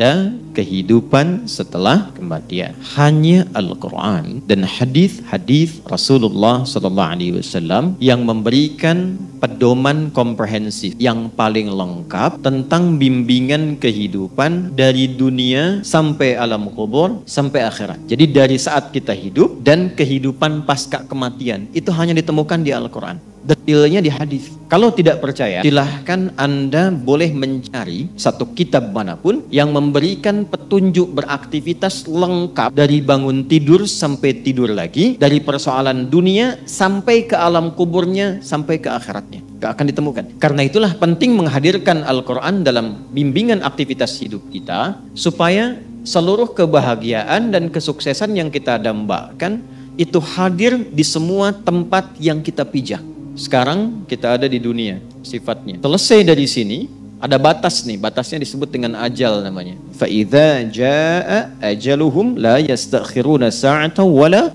ada kehidupan setelah kematian. Hanya Al-Quran dan hadis-hadis Rasulullah SAW yang memberikan pedoman komprehensif yang paling lengkap tentang bimbingan kehidupan dari dunia sampai alam kubur sampai akhirat. Jadi dari saat kita hidup dan kehidupan pasca kematian itu hanya ditemukan di Al-Quran. Detailnya di hadis. Kalau tidak percaya, silahkan Anda boleh mencari satu kitab manapun yang memberikan petunjuk beraktivitas lengkap dari bangun tidur sampai tidur lagi, dari persoalan dunia sampai ke alam kuburnya sampai ke akhiratnya. Gak akan ditemukan. Karena itulah penting menghadirkan Al-Quran dalam bimbingan aktivitas hidup kita supaya seluruh kebahagiaan dan kesuksesan yang kita dambakan itu hadir di semua tempat yang kita pijak. Sekarang kita ada di dunia sifatnya. Selesai dari sini ada batas nih, batasnya disebut dengan ajal namanya. Fa idza jaa ajaluhum la yastakhiruna sa'atan wala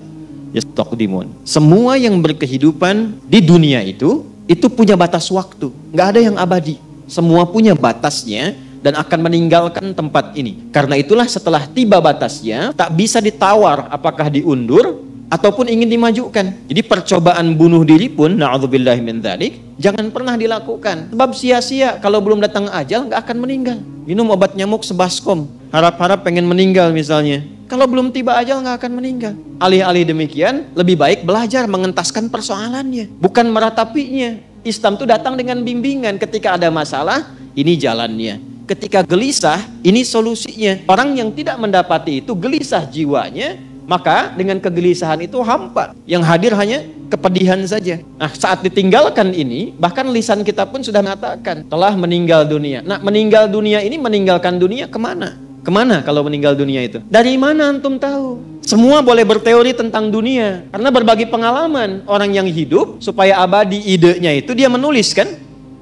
yastaqdimun. Semua yang berkehidupan di dunia itu punya batas waktu, nggak ada yang abadi. Semua punya batasnya dan akan meninggalkan tempat ini. Karena itulah setelah tiba batasnya tak bisa ditawar apakah diundur ataupun ingin dimajukan. Jadi percobaan bunuh diri pun, na'udzubillahi min dzalik, jangan pernah dilakukan. Sebab sia-sia, kalau belum datang ajal nggak akan meninggal. Minum obat nyamuk sebaskom, harap-harap pengen meninggal misalnya. Kalau belum tiba ajal nggak akan meninggal. Alih-alih demikian, lebih baik belajar mengentaskan persoalannya, bukan meratapinya. Islam itu datang dengan bimbingan. Ketika ada masalah, ini jalannya. Ketika gelisah, ini solusinya. Orang yang tidak mendapati itu gelisah jiwanya, maka dengan kegelisahan itu hampa. Yang hadir hanya kepedihan saja. Nah, saat ditinggalkan ini, bahkan lisan kita pun sudah mengatakan telah meninggal dunia. Nah, meninggal dunia ini meninggalkan dunia kemana? Kemana kalau meninggal dunia itu? Dari mana antum tahu? Semua boleh berteori tentang dunia. Karena berbagi pengalaman. Orang yang hidup supaya abadi idenya itu dia menulis kan?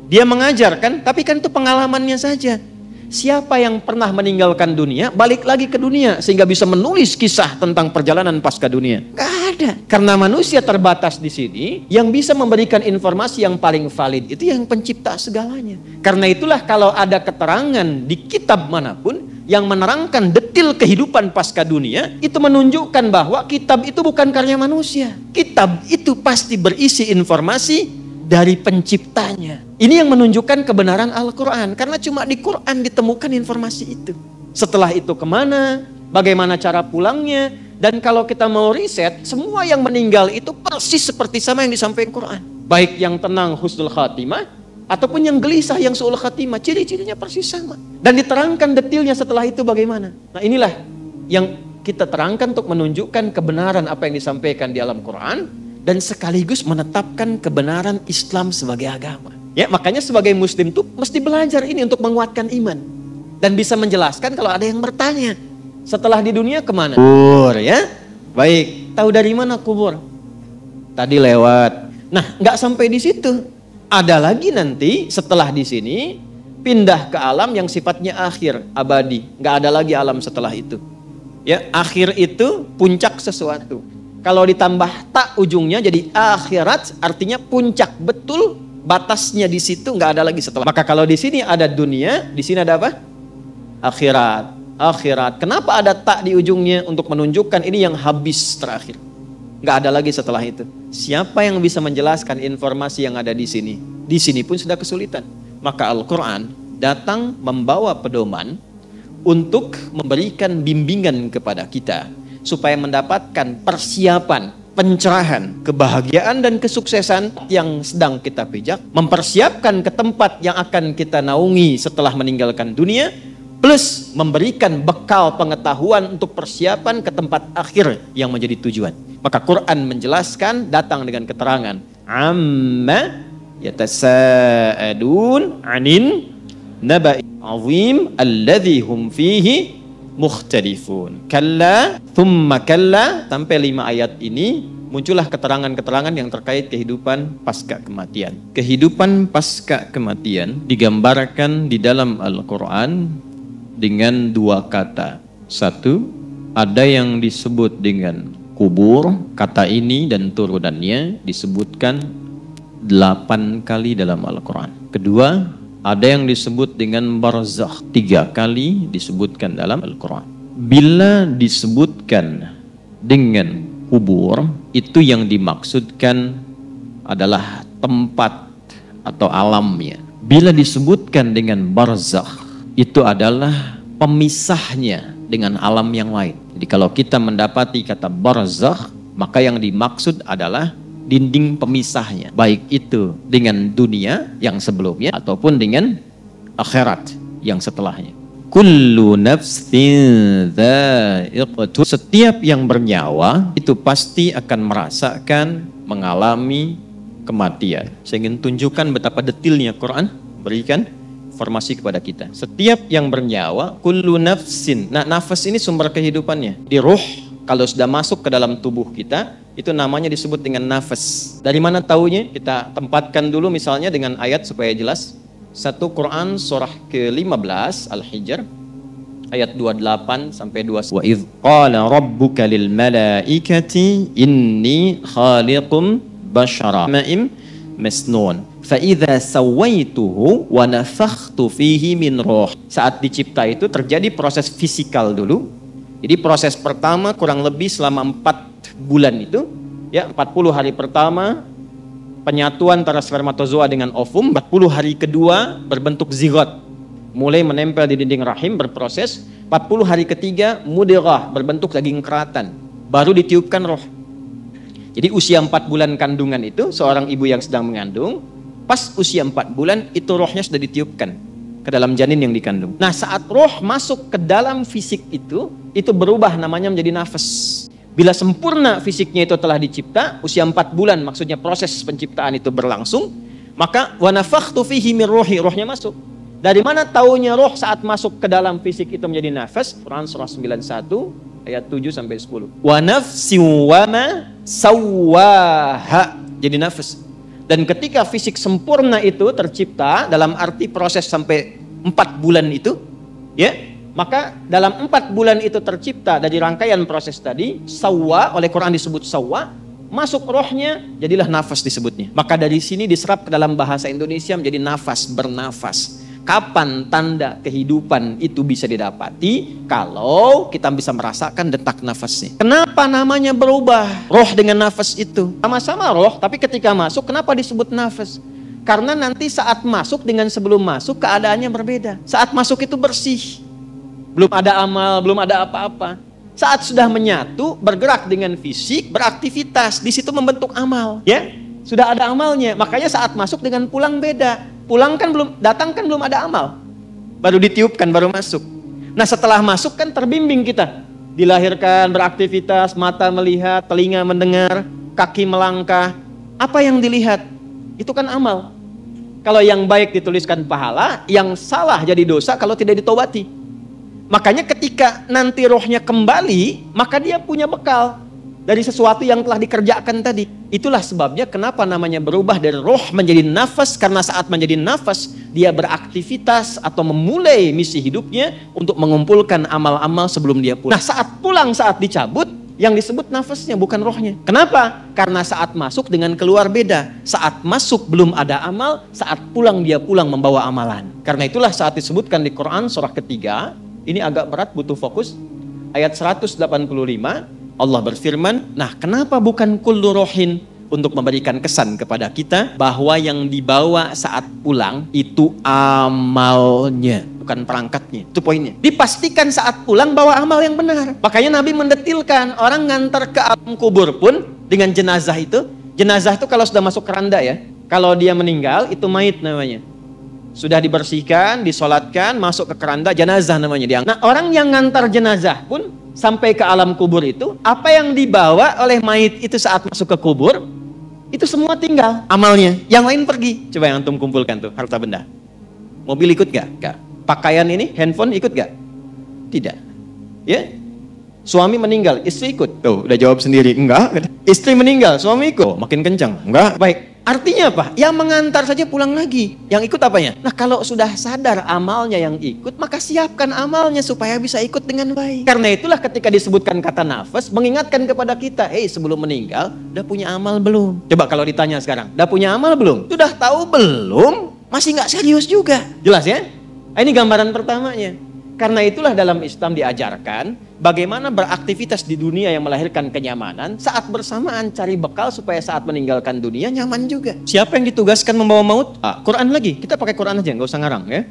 Dia mengajarkan, tapi kan itu pengalamannya saja. Siapa yang pernah meninggalkan dunia, balik lagi ke dunia, sehingga bisa menulis kisah tentang perjalanan pasca dunia? Gak ada. Karena manusia terbatas di sini, yang bisa memberikan informasi yang paling valid, itu yang pencipta segalanya. Karena itulah kalau ada keterangan di kitab manapun, yang menerangkan detil kehidupan pasca dunia, itu menunjukkan bahwa kitab itu bukan karya manusia. Kitab itu pasti berisi informasi dari penciptanya. Ini yang menunjukkan kebenaran Al-Quran. Karena cuma di Quran ditemukan informasi itu. Setelah itu kemana? Bagaimana cara pulangnya? Dan kalau kita mau riset, semua yang meninggal itu persis seperti sama yang disampaikan Quran. Baik yang tenang husnul khatimah, ataupun yang gelisah yang su'ul khatimah. Ciri-cirinya persis sama. Dan diterangkan detilnya setelah itu bagaimana. Nah inilah yang kita terangkan untuk menunjukkan kebenaran apa yang disampaikan di alam Quran. Dan sekaligus menetapkan kebenaran Islam sebagai agama. Ya, makanya sebagai muslim tuh mesti belajar ini untuk menguatkan iman. Dan bisa menjelaskan kalau ada yang bertanya. Setelah di dunia kemana? Kubur ya. Baik, tahu dari mana kubur? Tadi lewat. Nah, nggak sampai di situ. Ada lagi nanti setelah di sini pindah ke alam yang sifatnya akhir, abadi. Nggak ada lagi alam setelah itu. Ya, akhir itu puncak sesuatu. Kalau ditambah tak ujungnya jadi akhirat, artinya puncak betul, batasnya di situ nggak ada lagi setelah. Maka kalau di sini ada dunia, di sini ada apa? Akhirat. Akhirat. Kenapa ada tak di ujungnya? Untuk menunjukkan ini yang habis terakhir. Nggak ada lagi setelah itu. Siapa yang bisa menjelaskan informasi yang ada di sini? Di sini pun sudah kesulitan. Maka Al-Quran datang membawa pedoman untuk memberikan bimbingan kepada kita. Supaya mendapatkan persiapan, pencerahan, kebahagiaan dan kesuksesan yang sedang kita pijak. Mempersiapkan ke tempat yang akan kita naungi setelah meninggalkan dunia. Plus memberikan bekal pengetahuan untuk persiapan ke tempat akhir yang menjadi tujuan. Maka Quran menjelaskan datang dengan keterangan. Amma yatasa'adun anin naba'i azim alladhi hum fihi mukhtalifun. Kalla, thumma kalla, sampai 5 ayat ini muncullah keterangan-keterangan yang terkait kehidupan pasca kematian. Kehidupan pasca kematian digambarkan di dalam Al-Quran dengan 2 kata. Satu, ada yang disebut dengan kubur. Kata ini dan turunannya disebutkan 8 kali dalam Al-Quran. Kedua, Ada yang disebut dengan barzakh, 3 kali disebutkan dalam Al-Quran. Bila disebutkan dengan kubur, itu yang dimaksudkan adalah tempat atau alamnya. Bila disebutkan dengan barzakh, itu adalah pemisahnya dengan alam yang lain. Jadi kalau kita mendapati kata barzakh, maka yang dimaksud adalah dinding pemisahnya, baik itu dengan dunia yang sebelumnya ataupun dengan akhirat yang setelahnya. Kullu nafsin dha'iqatu, setiap yang bernyawa itu pasti akan merasakan, mengalami kematian. Saya ingin tunjukkan betapa detailnya Quran berikan informasi kepada kita. Setiap yang bernyawa, kullu nafsin. Nah, nafas ini sumber kehidupannya. Di ruh, kalau sudah masuk ke dalam tubuh kita, itu namanya disebut dengan nafas. Dari mana taunya? Kita tempatkan dulu misalnya dengan ayat supaya jelas. 1 Quran surah ke-15 Al-Hijr ayat 28 sampai 29. Wa idh qala rabbuka lil malaikati inni khaliqum bashara ma'im masnun fa idza sawaituhu wa nafakhtu fihi min ruh. Saat dicipta itu terjadi proses fisikal dulu. Jadi proses pertama kurang lebih selama 4 bulan itu, ya 40 hari pertama penyatuan antara spermatozoa dengan ovum, 40 hari kedua berbentuk zigot, mulai menempel di dinding rahim berproses, 40 hari ketiga mudghah berbentuk daging keratan, baru ditiupkan roh. Jadi usia 4 bulan kandungan itu seorang ibu yang sedang mengandung, pas usia 4 bulan itu rohnya sudah ditiupkan ke dalam janin yang dikandung. Nah, saat roh masuk ke dalam fisik itu berubah namanya menjadi nafas. Bila sempurna fisiknya itu telah dicipta, usia 4 bulan maksudnya proses penciptaan itu berlangsung, maka wa nafakhtu fihi min ruhi, rohnya masuk. Dari mana taunya roh saat masuk ke dalam fisik itu menjadi nafas? Quran surah 91 ayat 7 sampai 10. Wa nafsi wa ma sawwaha, jadi nafas. Dan ketika fisik sempurna itu tercipta dalam arti proses sampai 4 bulan itu, ya, maka dalam 4 bulan itu tercipta dari rangkaian proses tadi, sawwa, oleh Quran disebut sawwa, masuk rohnya, jadilah nafas disebutnya. Maka dari sini diserap ke dalam bahasa Indonesia menjadi nafas, bernafas. Kapan tanda kehidupan itu bisa didapati? Kalau kita bisa merasakan detak nafasnya. Kenapa namanya berubah? Roh dengan nafas itu sama-sama roh, tapi ketika masuk kenapa disebut nafas? Karena nanti saat masuk dengan sebelum masuk keadaannya berbeda. Saat masuk itu bersih, belum ada amal, belum ada apa-apa. Saat sudah menyatu, bergerak dengan fisik, beraktivitas, di situ membentuk amal, ya. Sudah ada amalnya. Makanya saat masuk dengan pulang beda. Pulang kan belum, datang kan belum ada amal. Baru ditiupkan, baru masuk. Nah, setelah masuk kan terbimbing kita. Dilahirkan, beraktivitas, mata melihat, telinga mendengar, kaki melangkah. Apa yang dilihat? Itu kan amal. Kalau yang baik dituliskan pahala, yang salah jadi dosa kalau tidak ditobati. Makanya ketika nanti rohnya kembali, maka dia punya bekal dari sesuatu yang telah dikerjakan tadi. Itulah sebabnya kenapa namanya berubah dari roh menjadi nafas, karena saat menjadi nafas dia beraktivitas atau memulai misi hidupnya untuk mengumpulkan amal-amal sebelum dia pulang. Nah, saat pulang, saat dicabut, yang disebut nafasnya bukan rohnya. Kenapa? Karena saat masuk dengan keluar beda. Saat masuk belum ada amal, saat pulang dia pulang membawa amalan. Karena itulah saat disebutkan di Quran surah ketiga, ini agak berat, butuh fokus, ayat 185, Allah berfirman, nah kenapa bukan kullu rohin? Untuk memberikan kesan kepada kita bahwa yang dibawa saat pulang itu amalnya, bukan perangkatnya. Itu poinnya. Dipastikan saat pulang bawa amal yang benar. Makanya Nabi mendetilkan, orang ngantar ke alam kubur pun dengan jenazah itu kalau sudah masuk keranda, ya, kalau dia meninggal itu mayit namanya. Sudah dibersihkan, disolatkan, masuk ke keranda, jenazah namanya. Nah, orang yang ngantar jenazah pun sampai ke alam kubur itu, apa yang dibawa oleh mayit itu saat masuk ke kubur, itu semua tinggal amalnya. Yang lain pergi. Coba yang antum kumpulkan tuh, harta benda. Mobil ikut gak? Gak. Pakaian ini, handphone ikut gak? Tidak. Ya. Suami meninggal, istri ikut. Tuh, udah jawab sendiri. Enggak. Istri meninggal, suami ikut. Oh, makin kencang. Enggak. Baik. Artinya apa? Yang mengantar saja pulang lagi. Yang ikut apanya? Nah, kalau sudah sadar amalnya yang ikut, maka siapkan amalnya supaya bisa ikut dengan baik. Karena itulah ketika disebutkan kata nafas, mengingatkan kepada kita, sebelum meninggal, udah punya amal belum? Coba kalau ditanya sekarang, udah punya amal belum? Sudah tahu belum? masih nggak serius juga. Jelas ya? Ini gambaran pertamanya. Karena itulah dalam Islam diajarkan bagaimana beraktivitas di dunia yang melahirkan kenyamanan, saat bersamaan cari bekal supaya saat meninggalkan dunia nyaman juga. Siapa yang ditugaskan membawa maut? Quran lagi. Kita pakai Quran aja, nggak usah ngarang ya.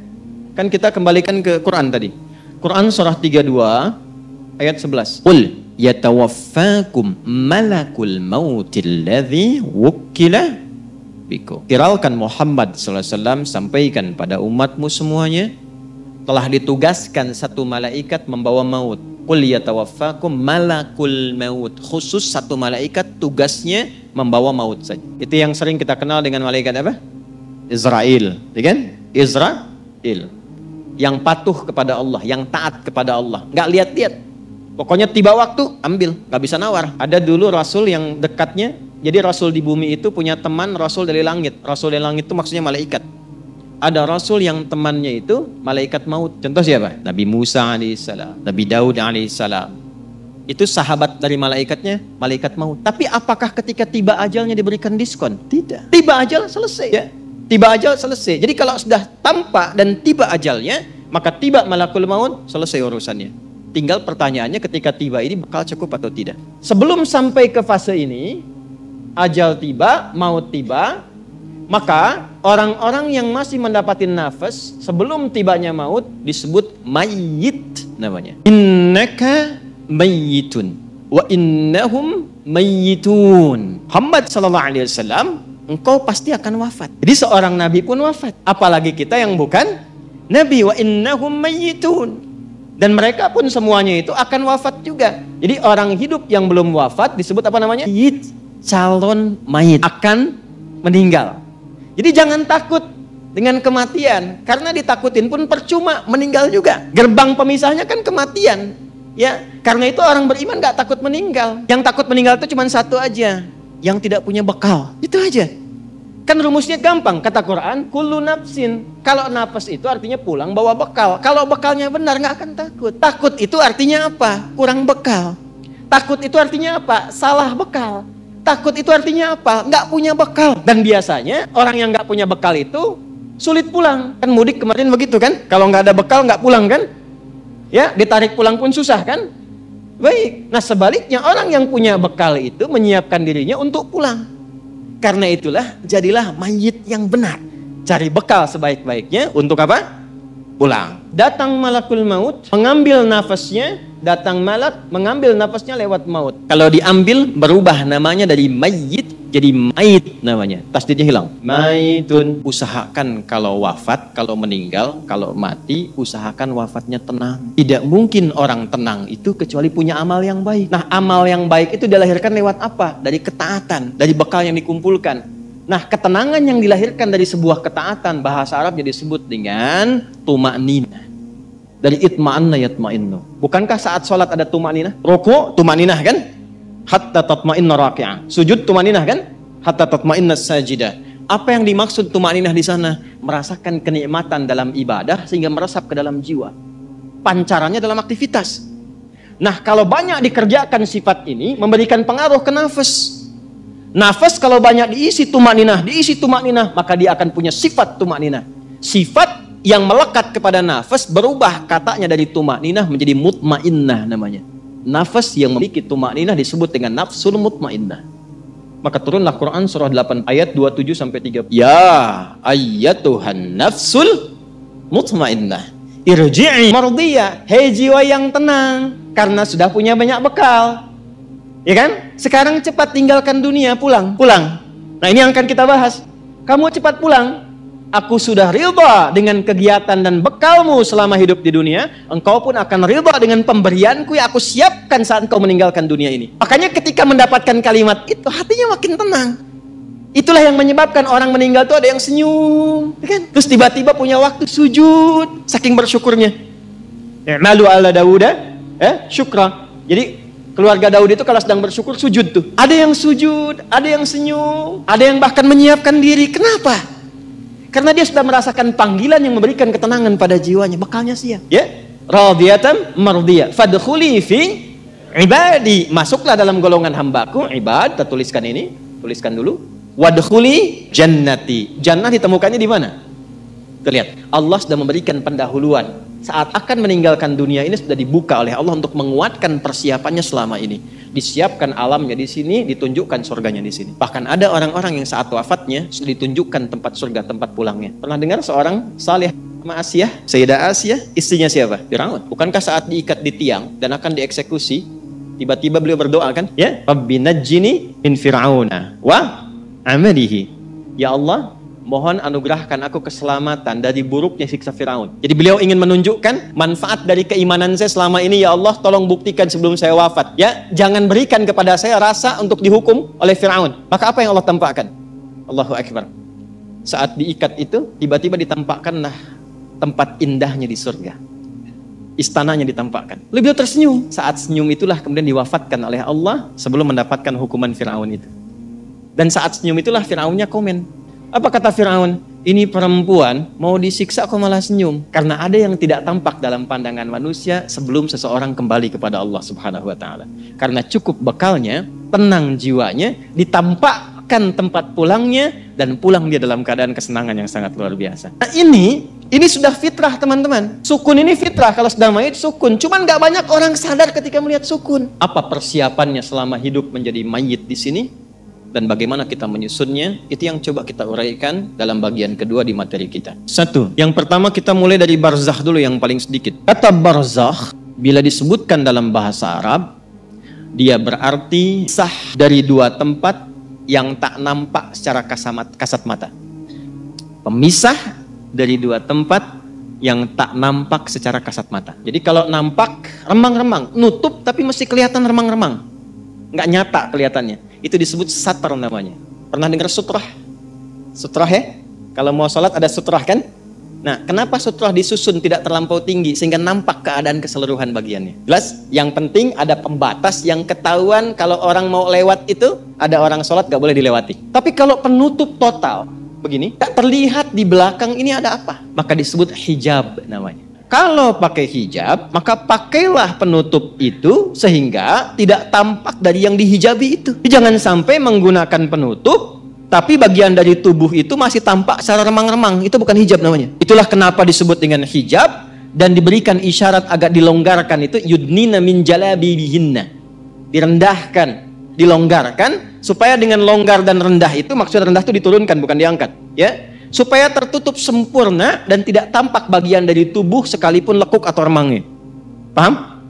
Kan kita kembalikan ke Quran tadi. Quran surah 32 ayat 11. Qul yatawaffakum malakul mautil ladzi wukkila bikum. Viralkan Muhammad SAW, sampaikan pada umatmu semuanya, telah ditugaskan satu malaikat membawa maut. Qul yatawaffakum malakul maut. Khusus satu malaikat tugasnya membawa maut saja. Itu yang sering kita kenal dengan malaikat apa? Israel, ya kan? Israel. Yang patuh kepada Allah, yang taat kepada Allah. Nggak lihat-lihat. Pokoknya tiba waktu, ambil. Nggak bisa nawar. Ada dulu rasul yang dekatnya. Jadi rasul di bumi itu punya teman rasul dari langit. Rasul dari langit itu maksudnya malaikat. Ada rasul yang temannya itu malaikat maut. Contoh siapa? Nabi Musa alaihissalam, Nabi Daud alaihissalam. Itu sahabat dari malaikatnya, malaikat maut. Tapi apakah ketika tiba ajalnya diberikan diskon? Tidak. Tiba ajal selesai ya. Tiba ajal selesai. Jadi kalau sudah tampak dan tiba ajalnya, maka tiba malakul maut, selesai urusannya. Tinggal pertanyaannya ketika tiba ini bakal cukup atau tidak. Sebelum sampai ke fase ini, ajal tiba, maut tiba, maka orang-orang yang masih mendapatkan nafas sebelum tibanya maut disebut mayyit namanya. Innaka mayyitun wa innahum mayyitun. Muhammad sallallahu alaihi wasallam, engkau pasti akan wafat. Jadi seorang nabi pun wafat, apalagi kita yang bukan nabi. Wa innahum mayyitun. Dan mereka pun semuanya itu akan wafat juga. Jadi orang hidup yang belum wafat disebut apa namanya? Mayyit, calon mayit, akan meninggal. Jadi jangan takut dengan kematian, karena ditakutin pun percuma, meninggal juga. Gerbang pemisahnya kan kematian. Ya, karena itu orang beriman gak takut meninggal. Yang takut meninggal itu cuma satu aja, yang tidak punya bekal. Itu aja. Kan rumusnya gampang, kata Quran, kullu nafsin. Kalau nafas itu artinya pulang bawa bekal. Kalau bekalnya benar gak akan takut. Takut itu artinya apa? Kurang bekal. Takut itu artinya apa? Salah bekal. Takut itu artinya apa? Nggak punya bekal. Dan biasanya orang yang nggak punya bekal itu sulit pulang. Kan mudik kemarin begitu kan? Kalau nggak ada bekal nggak pulang kan? Ya, ditarik pulang pun susah kan? Baik. Nah sebaliknya orang yang punya bekal itu menyiapkan dirinya untuk pulang. Karena itulah jadilah mayit yang benar. Cari bekal sebaik-baiknya untuk apa? Pulang. Datang malakul maut, mengambil nafasnya. Datang malak, mengambil nafasnya lewat maut. Kalau diambil, berubah namanya dari mayyit jadi mayit namanya. Tasdidnya hilang. Mayitun. Usahakan kalau wafat, kalau meninggal, kalau mati, usahakan wafatnya tenang. Tidak mungkin orang tenang itu kecuali punya amal yang baik. Nah, amal yang baik itu dilahirkan lewat apa? Dari ketaatan, dari bekal yang dikumpulkan. Nah, ketenangan yang dilahirkan dari sebuah ketaatan, bahasa Arabnya disebut dengan tuma'ninah. Dari itma'anna yatma'innu. Bukankah saat sholat ada tuma'ninah? Ruku' tuma'ninah kan? Hatta tatma'inna raki'ah. Sujud tuma'ninah kan? Hatta tatma'inna sajidah. Apa yang dimaksud tuma'ninah di sana? Merasakan kenikmatan dalam ibadah sehingga meresap ke dalam jiwa. Pancarannya dalam aktivitas. Nah, kalau banyak dikerjakan sifat ini memberikan pengaruh ke nafas. Nafas kalau banyak diisi tuma'ninah, maka dia akan punya sifat tuma'ninah. Sifat yang melekat kepada nafas berubah katanya dari tuma'ninah menjadi mutmainnah namanya. Nafas yang memiliki tuma'ninah disebut dengan nafsul mutmainnah. Maka turunlah Quran surah 8 ayat 27 sampai 30. Ya ayyatuhan nafsul mutmainnah, irji'i mardiyah. Hei jiwa yang tenang, karena sudah punya banyak bekal. Ya kan? Sekarang cepat tinggalkan dunia, pulang. Nah ini yang akan kita bahas. Kamu cepat pulang. Aku sudah ridha dengan kegiatan dan bekalmu selama hidup di dunia. Engkau pun akan ridha dengan pemberianku yang aku siapkan saat engkau meninggalkan dunia ini. Makanya ketika mendapatkan kalimat itu, hatinya makin tenang. Itulah yang menyebabkan orang meninggal itu ada yang senyum, kan? Terus tiba-tiba punya waktu sujud, saking bersyukurnya. Malu ala Dawuda, syukra. Jadi keluarga Daud itu kalau sedang bersyukur sujud tuh. Ada yang sujud, ada yang senyum, ada yang bahkan menyiapkan diri. Kenapa? Karena dia sudah merasakan panggilan yang memberikan ketenangan pada jiwanya, bekalnya siap. Ya, radiyatan mardiyah. Fadkhuli fi ibadi. Masuklah dalam golongan hambaku, ibad. Kita tuliskan ini, tuliskan dulu. Wadkhuli jannati. Jannah ditemukannya di mana? Tuh lihat, Allah sudah memberikan pendahuluan. Saat akan meninggalkan dunia ini sudah dibuka oleh Allah untuk menguatkan persiapannya selama ini. Disiapkan alamnya di sini, ditunjukkan surganya di sini. Bahkan ada orang-orang yang saat wafatnya sudah ditunjukkan tempat surga, tempat pulangnya. Pernah dengar seorang saleh sama Asiyah, Sayyidah Asiyah, istrinya siapa? Firaun. Bukankah saat diikat di tiang dan akan dieksekusi, tiba-tiba beliau berdoa kan? Ya, Rabbi najjini min Fir'auna wa amalihi. Ya Allah, mohon anugerahkan aku keselamatan dari buruknya siksa Firaun. Jadi beliau ingin menunjukkan manfaat dari keimanan saya selama ini. Ya Allah, tolong buktikan sebelum saya wafat. Ya, jangan berikan kepada saya rasa untuk dihukum oleh Firaun. Maka apa yang Allah tampakkan? Allahu Akbar. Saat diikat itu, tiba-tiba ditampakkanlah tempat indahnya di surga. Istananya ditampakkan. Lalu beliau tersenyum. Saat senyum itulah kemudian diwafatkan oleh Allah sebelum mendapatkan hukuman Firaun itu. Dan saat senyum itulah Firaunnya komen. Apa kata Firaun? Ini perempuan mau disiksa kok malah senyum. Karena ada yang tidak tampak dalam pandangan manusia sebelum seseorang kembali kepada Allah Subhanahu wa taala. Karena cukup bekalnya, tenang jiwanya, ditampakkan tempat pulangnya dan pulang dia dalam keadaan kesenangan yang sangat luar biasa. Nah, ini sudah fitrah, teman-teman. Sukun ini fitrah, kalau sudah mayit sukun. Cuman nggak banyak orang sadar ketika melihat sukun. Apa persiapannya selama hidup menjadi mayit di sini? Dan bagaimana kita menyusunnya, itu yang coba kita uraikan dalam bagian kedua di materi kita. Satu, yang pertama kita mulai dari barzakh dulu yang paling sedikit. Kata barzakh, bila disebutkan dalam bahasa Arab, dia berarti sah dari dua tempat yang tak nampak secara kasat mata. Pemisah dari dua tempat yang tak nampak secara kasat mata. Jadi kalau nampak remang-remang, nutup tapi masih kelihatan remang-remang. Nggak nyata kelihatannya. Itu disebut satar namanya. Pernah dengar sutrah? Sutrah ya? Kalau mau sholat ada sutrah kan? Nah, kenapa sutrah disusun tidak terlampau tinggi sehingga nampak keadaan keseluruhan bagiannya? Jelas? Yang penting ada pembatas yang ketahuan kalau orang mau lewat itu, ada orang sholat gak boleh dilewati. Tapi kalau penutup total, begini, tak terlihat di belakang ini ada apa? Maka disebut hijab namanya. Kalau pakai hijab, maka pakailah penutup itu sehingga tidak tampak dari yang dihijabi itu. Jangan sampai menggunakan penutup, tapi bagian dari tubuh itu masih tampak secara remang-remang. Itu bukan hijab namanya. Itulah kenapa disebut dengan hijab dan diberikan isyarat agak dilonggarkan itu yudnina min jalabibihinna. Direndahkan, dilonggarkan supaya dengan longgar dan rendah itu maksud rendah itu diturunkan bukan diangkat, ya. Supaya tertutup sempurna dan tidak tampak bagian dari tubuh sekalipun lekuk atau remangnya. Paham?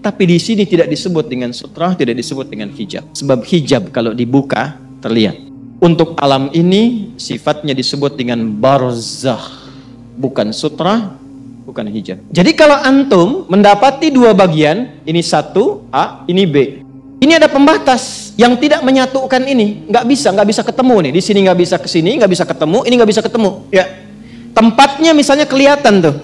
Tapi di sini tidak disebut dengan sutrah, tidak disebut dengan hijab. Sebab hijab kalau dibuka terlihat. Untuk alam ini sifatnya disebut dengan barzakh, bukan sutrah, bukan hijab. Jadi kalau antum mendapati dua bagian, ini satu A, ini B. Ini ada pembatas yang tidak menyatukan ini, nggak bisa ketemu nih. Di sini nggak bisa ke sini, nggak bisa ketemu, ini nggak bisa ketemu. Ya, tempatnya misalnya kelihatan tuh,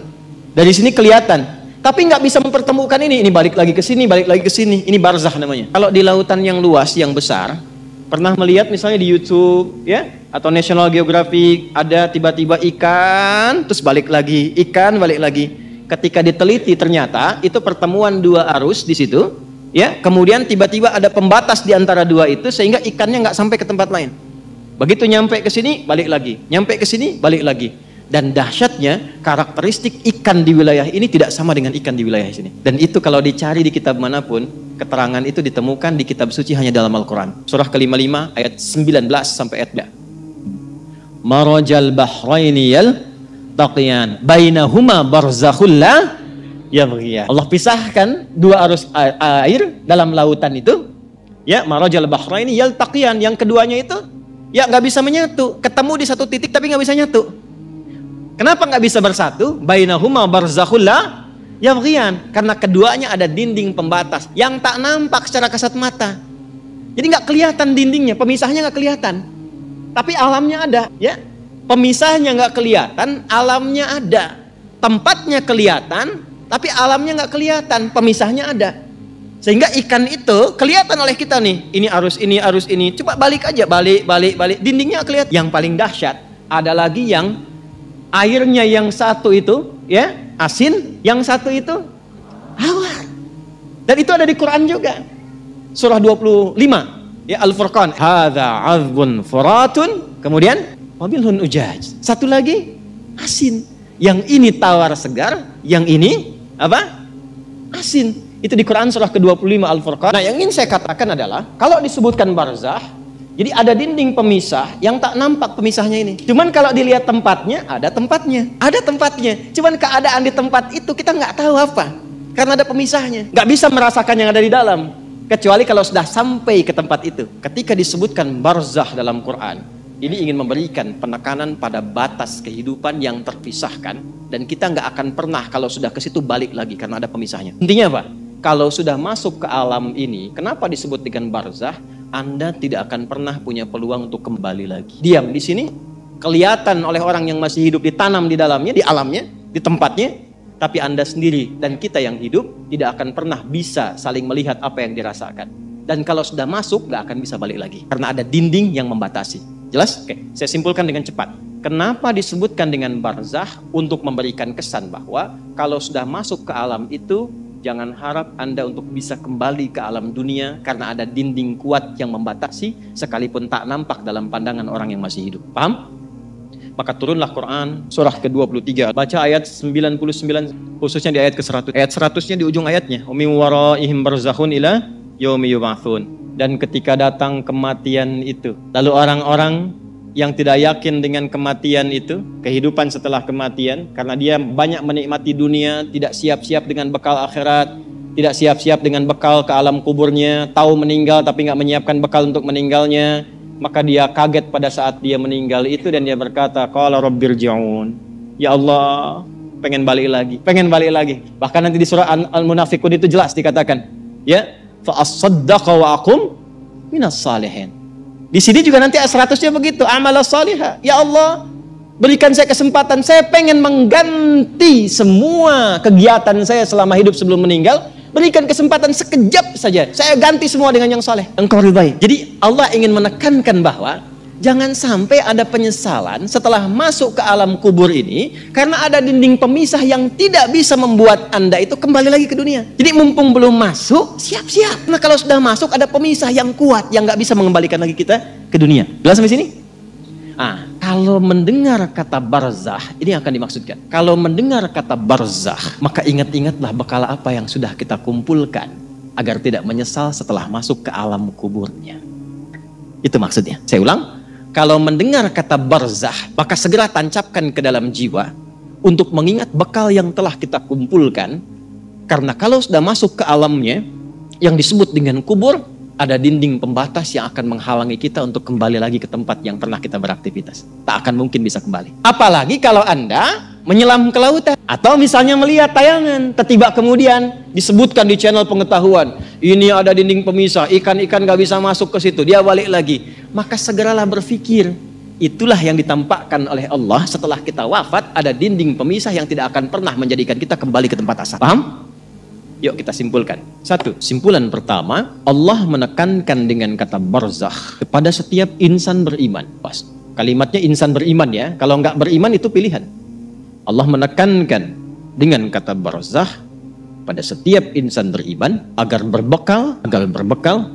dari sini kelihatan, tapi nggak bisa mempertemukan ini. Ini balik lagi ke sini, balik lagi ke sini. Ini barzakh namanya. Kalau di lautan yang luas, yang besar, pernah melihat misalnya di YouTube, ya, atau National Geographic ada tiba-tiba ikan, terus balik lagi, ikan balik lagi. Ketika diteliti ternyata itu pertemuan dua arus di situ. Ya, kemudian tiba-tiba ada pembatas di antara dua itu sehingga ikannya nggak sampai ke tempat lain. Begitu nyampe ke sini, balik lagi. Nyampe ke sini, balik lagi. Dan dahsyatnya, karakteristik ikan di wilayah ini tidak sama dengan ikan di wilayah sini. Dan itu kalau dicari di kitab manapun, keterangan itu ditemukan di kitab suci hanya dalam Al-Quran. Surah ke-55 ayat 19 sampai ayat 2. Marajal bahraini yaltaqiyan bainahuma barzakhul la yabghiyah. Allah pisahkan dua arus air dalam lautan itu. Ya, marajal bahraini yaltaqiyan, yang keduanya itu ya nggak bisa menyatu, ketemu di satu titik tapi nggak bisa nyatu. Kenapa nggak bisa bersatu? Bainahuma barzakhul la yabghiyan, karena keduanya ada dinding pembatas yang tak nampak secara kasat mata. Jadi nggak kelihatan dindingnya, pemisahnya nggak kelihatan, tapi alamnya ada. Ya, pemisahnya nggak kelihatan, alamnya ada. Tempatnya kelihatan, tapi alamnya nggak kelihatan, pemisahnya ada. Sehingga ikan itu kelihatan oleh kita nih. Ini arus ini, arus ini. Coba balik aja, balik. Dindingnya kelihatan. Yang paling dahsyat ada lagi yang airnya yang satu itu, ya, asin, yang satu itu awar. Dan itu ada di Quran juga. Surah 25, ya, Al-Furqan. Hadza 'azbun furatun. Kemudian wabilhun ujaj. Satu lagi asin. Yang ini tawar segar, yang ini apa? Asin. Itu di Quran surah ke-25 Al-Furqan. Nah, yang ingin saya katakan adalah kalau disebutkan barzah, jadi ada dinding pemisah yang tak nampak pemisahnya ini. Cuman kalau dilihat tempatnya, ada tempatnya. Ada tempatnya. Cuman keadaan di tempat itu kita nggak tahu apa. Karena ada pemisahnya. Nggak bisa merasakan yang ada di dalam. Kecuali kalau sudah sampai ke tempat itu. Ketika disebutkan barzah dalam Quran, ini ingin memberikan penekanan pada batas kehidupan yang terpisahkan. Dan kita nggak akan pernah kalau sudah ke situ balik lagi karena ada pemisahnya. Intinya apa? Kalau sudah masuk ke alam ini, kenapa disebut dengan barzah? Anda tidak akan pernah punya peluang untuk kembali lagi. Diam di sini, kelihatan oleh orang yang masih hidup, ditanam di dalamnya, di alamnya, di tempatnya. Tapi Anda sendiri dan kita yang hidup tidak akan pernah bisa saling melihat apa yang dirasakan. Dan kalau sudah masuk, nggak akan bisa balik lagi. Karena ada dinding yang membatasi. Jelas? Oke, saya simpulkan dengan cepat. Kenapa disebutkan dengan barzah? Untuk memberikan kesan bahwa kalau sudah masuk ke alam itu, jangan harap Anda untuk bisa kembali ke alam dunia karena ada dinding kuat yang membatasi sekalipun tak nampak dalam pandangan orang yang masih hidup. Paham? Maka turunlah Quran surah ke-23. Baca ayat 99 khususnya di ayat ke-100. Ayat 100-nya di ujung ayatnya. Min waraihim barzakhun ila yaumi yub'atsun. Dan ketika datang kematian itu, lalu orang-orang yang tidak yakin dengan kematian itu, kehidupan setelah kematian, karena dia banyak menikmati dunia, tidak siap-siap dengan bekal akhirat, tidak siap-siap dengan bekal ke alam kuburnya, tahu meninggal tapi nggak menyiapkan bekal untuk meninggalnya, maka dia kaget pada saat dia meninggal itu dan dia berkata, qala rabbirji'un, ya Allah, pengen balik lagi, pengen balik lagi. Bahkan nanti di surah Al-Munafiqun itu jelas dikatakan, ya, fa as-saddaqa wa aqum minas salihin. Di sini juga nanti ayat 100-nya begitu, amal salihah. Ya Allah, berikan saya kesempatan, saya pengen mengganti semua kegiatan saya selama hidup sebelum meninggal. Berikan kesempatan sekejap saja, saya ganti semua dengan yang saleh. Engkau ridai. Jadi Allah ingin menekankan bahwa jangan sampai ada penyesalan setelah masuk ke alam kubur ini karena ada dinding pemisah yang tidak bisa membuat Anda itu kembali lagi ke dunia. Jadi mumpung belum masuk, siap-siap. Nah kalau sudah masuk ada pemisah yang kuat yang nggak bisa mengembalikan lagi kita ke dunia. Jelas sampai sini? Kalau mendengar kata barzah, ini akan dimaksudkan. Kalau mendengar kata barzah, maka ingat-ingatlah bekal apa yang sudah kita kumpulkan agar tidak menyesal setelah masuk ke alam kuburnya. Itu maksudnya. Saya ulang. Kalau mendengar kata barzah, maka segera tancapkan ke dalam jiwa untuk mengingat bekal yang telah kita kumpulkan. Karena kalau sudah masuk ke alamnya, yang disebut dengan kubur, ada dinding pembatas yang akan menghalangi kita untuk kembali lagi ke tempat yang pernah kita beraktivitas. Tak akan mungkin bisa kembali. Apalagi kalau Anda menyelam ke lautan. Atau misalnya melihat tayangan, tiba-tiba kemudian disebutkan di channel pengetahuan, ini ada dinding pemisah, ikan-ikan gak bisa masuk ke situ, dia balik lagi. Maka segeralah berpikir, itulah yang ditampakkan oleh Allah setelah kita wafat, ada dinding pemisah yang tidak akan pernah menjadikan kita kembali ke tempat asal. Paham? Yuk kita simpulkan. Satu, simpulan pertama, Allah menekankan dengan kata barzakh kepada setiap insan beriman. Pas, kalimatnya insan beriman ya, kalau nggak beriman itu pilihan. Allah menekankan dengan kata barzakh pada setiap insan beriman agar berbekal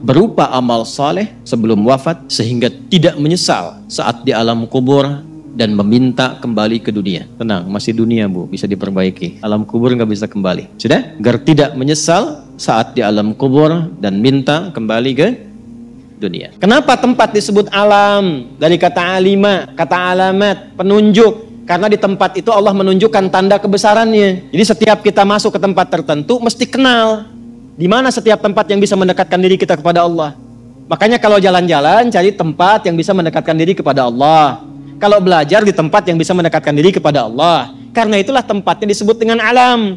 berupa amal saleh sebelum wafat sehingga tidak menyesal saat di alam kubur dan meminta kembali ke dunia. Tenang, masih dunia Bu, bisa diperbaiki. Alam kubur nggak bisa kembali. Sudah? Agar tidak menyesal saat di alam kubur dan minta kembali ke dunia. Kenapa tempat disebut alam? Dari kata alima, kata alamat, penunjuk. Karena di tempat itu Allah menunjukkan tanda kebesarannya. Jadi setiap kita masuk ke tempat tertentu mesti kenal di mana setiap tempat yang bisa mendekatkan diri kita kepada Allah. Makanya kalau jalan-jalan cari tempat yang bisa mendekatkan diri kepada Allah. Kalau belajar di tempat yang bisa mendekatkan diri kepada Allah. Karena itulah tempatnya disebut dengan alam.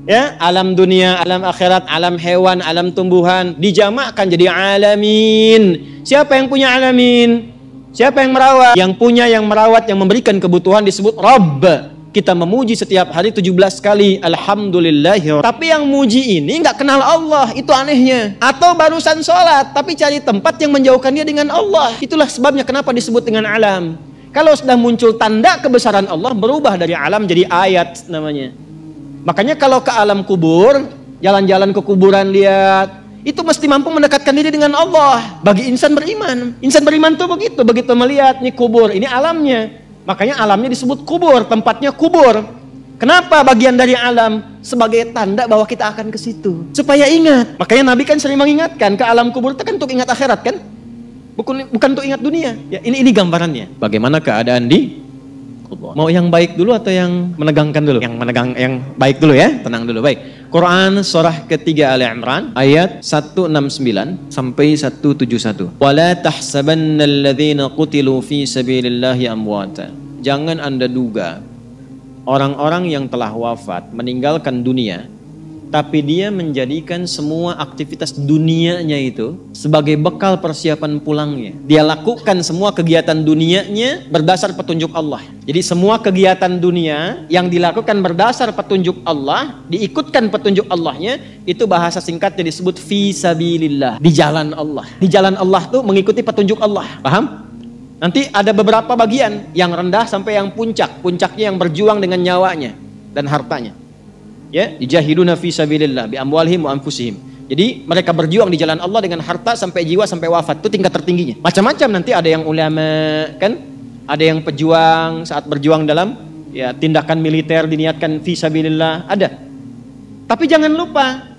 Ya, alam dunia, alam akhirat, alam hewan, alam tumbuhan. Dijamakkan jadi alamin. Siapa yang punya alamin? Siapa yang merawat? Yang punya, yang merawat, yang memberikan kebutuhan disebut Rabb. Kita memuji setiap hari 17 kali. Alhamdulillah. Tapi yang muji ini nggak kenal Allah. Itu anehnya. Atau barusan sholat, tapi cari tempat yang menjauhkan dia dengan Allah. Itulah sebabnya kenapa disebut dengan alam. Kalau sudah muncul tanda kebesaran Allah, berubah dari alam jadi ayat namanya. Makanya kalau ke alam kubur, jalan-jalan ke kuburan lihat, itu mesti mampu mendekatkan diri dengan Allah. Bagi insan beriman. Insan beriman tuh begitu melihat nih kubur, ini alamnya. Makanya alamnya disebut kubur, tempatnya kubur. Kenapa bagian dari alam? Sebagai tanda bahwa kita akan ke situ. Supaya ingat. Makanya Nabi kan sering mengingatkan, ke alam kubur itu kan untuk ingat akhirat kan? Bukan untuk ingat dunia. Ya, ini gambarannya. Bagaimana keadaan di kubur. Mau yang baik dulu atau yang menegangkan dulu? Yang baik dulu ya. Tenang dulu. Baik. Quran surah ketiga Ali Imran ayat 169 sampai 171. Wala tahsabannal ladzina qutilu fi sabilillahi amwata. Jangan Anda duga orang-orang yang telah wafat meninggalkan dunia, tapi dia menjadikan semua aktivitas dunianya itu sebagai bekal persiapan pulangnya. Dia lakukan semua kegiatan dunianya berdasar petunjuk Allah. Jadi semua kegiatan dunia yang dilakukan berdasar petunjuk Allah, diikutkan petunjuk Allahnya, itu bahasa singkatnya disebut fi sabilillah, di jalan Allah. Di jalan Allah tuh mengikuti petunjuk Allah. Paham? Nanti ada beberapa bagian, yang rendah sampai yang puncak. Puncaknya yang berjuang dengan nyawanya dan hartanya. Ya, dijahiduna fi sabilillah bi amwalihim wa anfusihim. Jadi mereka berjuang di jalan Allah dengan harta sampai jiwa sampai wafat. Itu tingkat tertingginya. Macam-macam, nanti ada yang ulama kan, ada yang pejuang saat berjuang dalam ya tindakan militer diniatkan fi sabilillah, ada. Tapi jangan lupa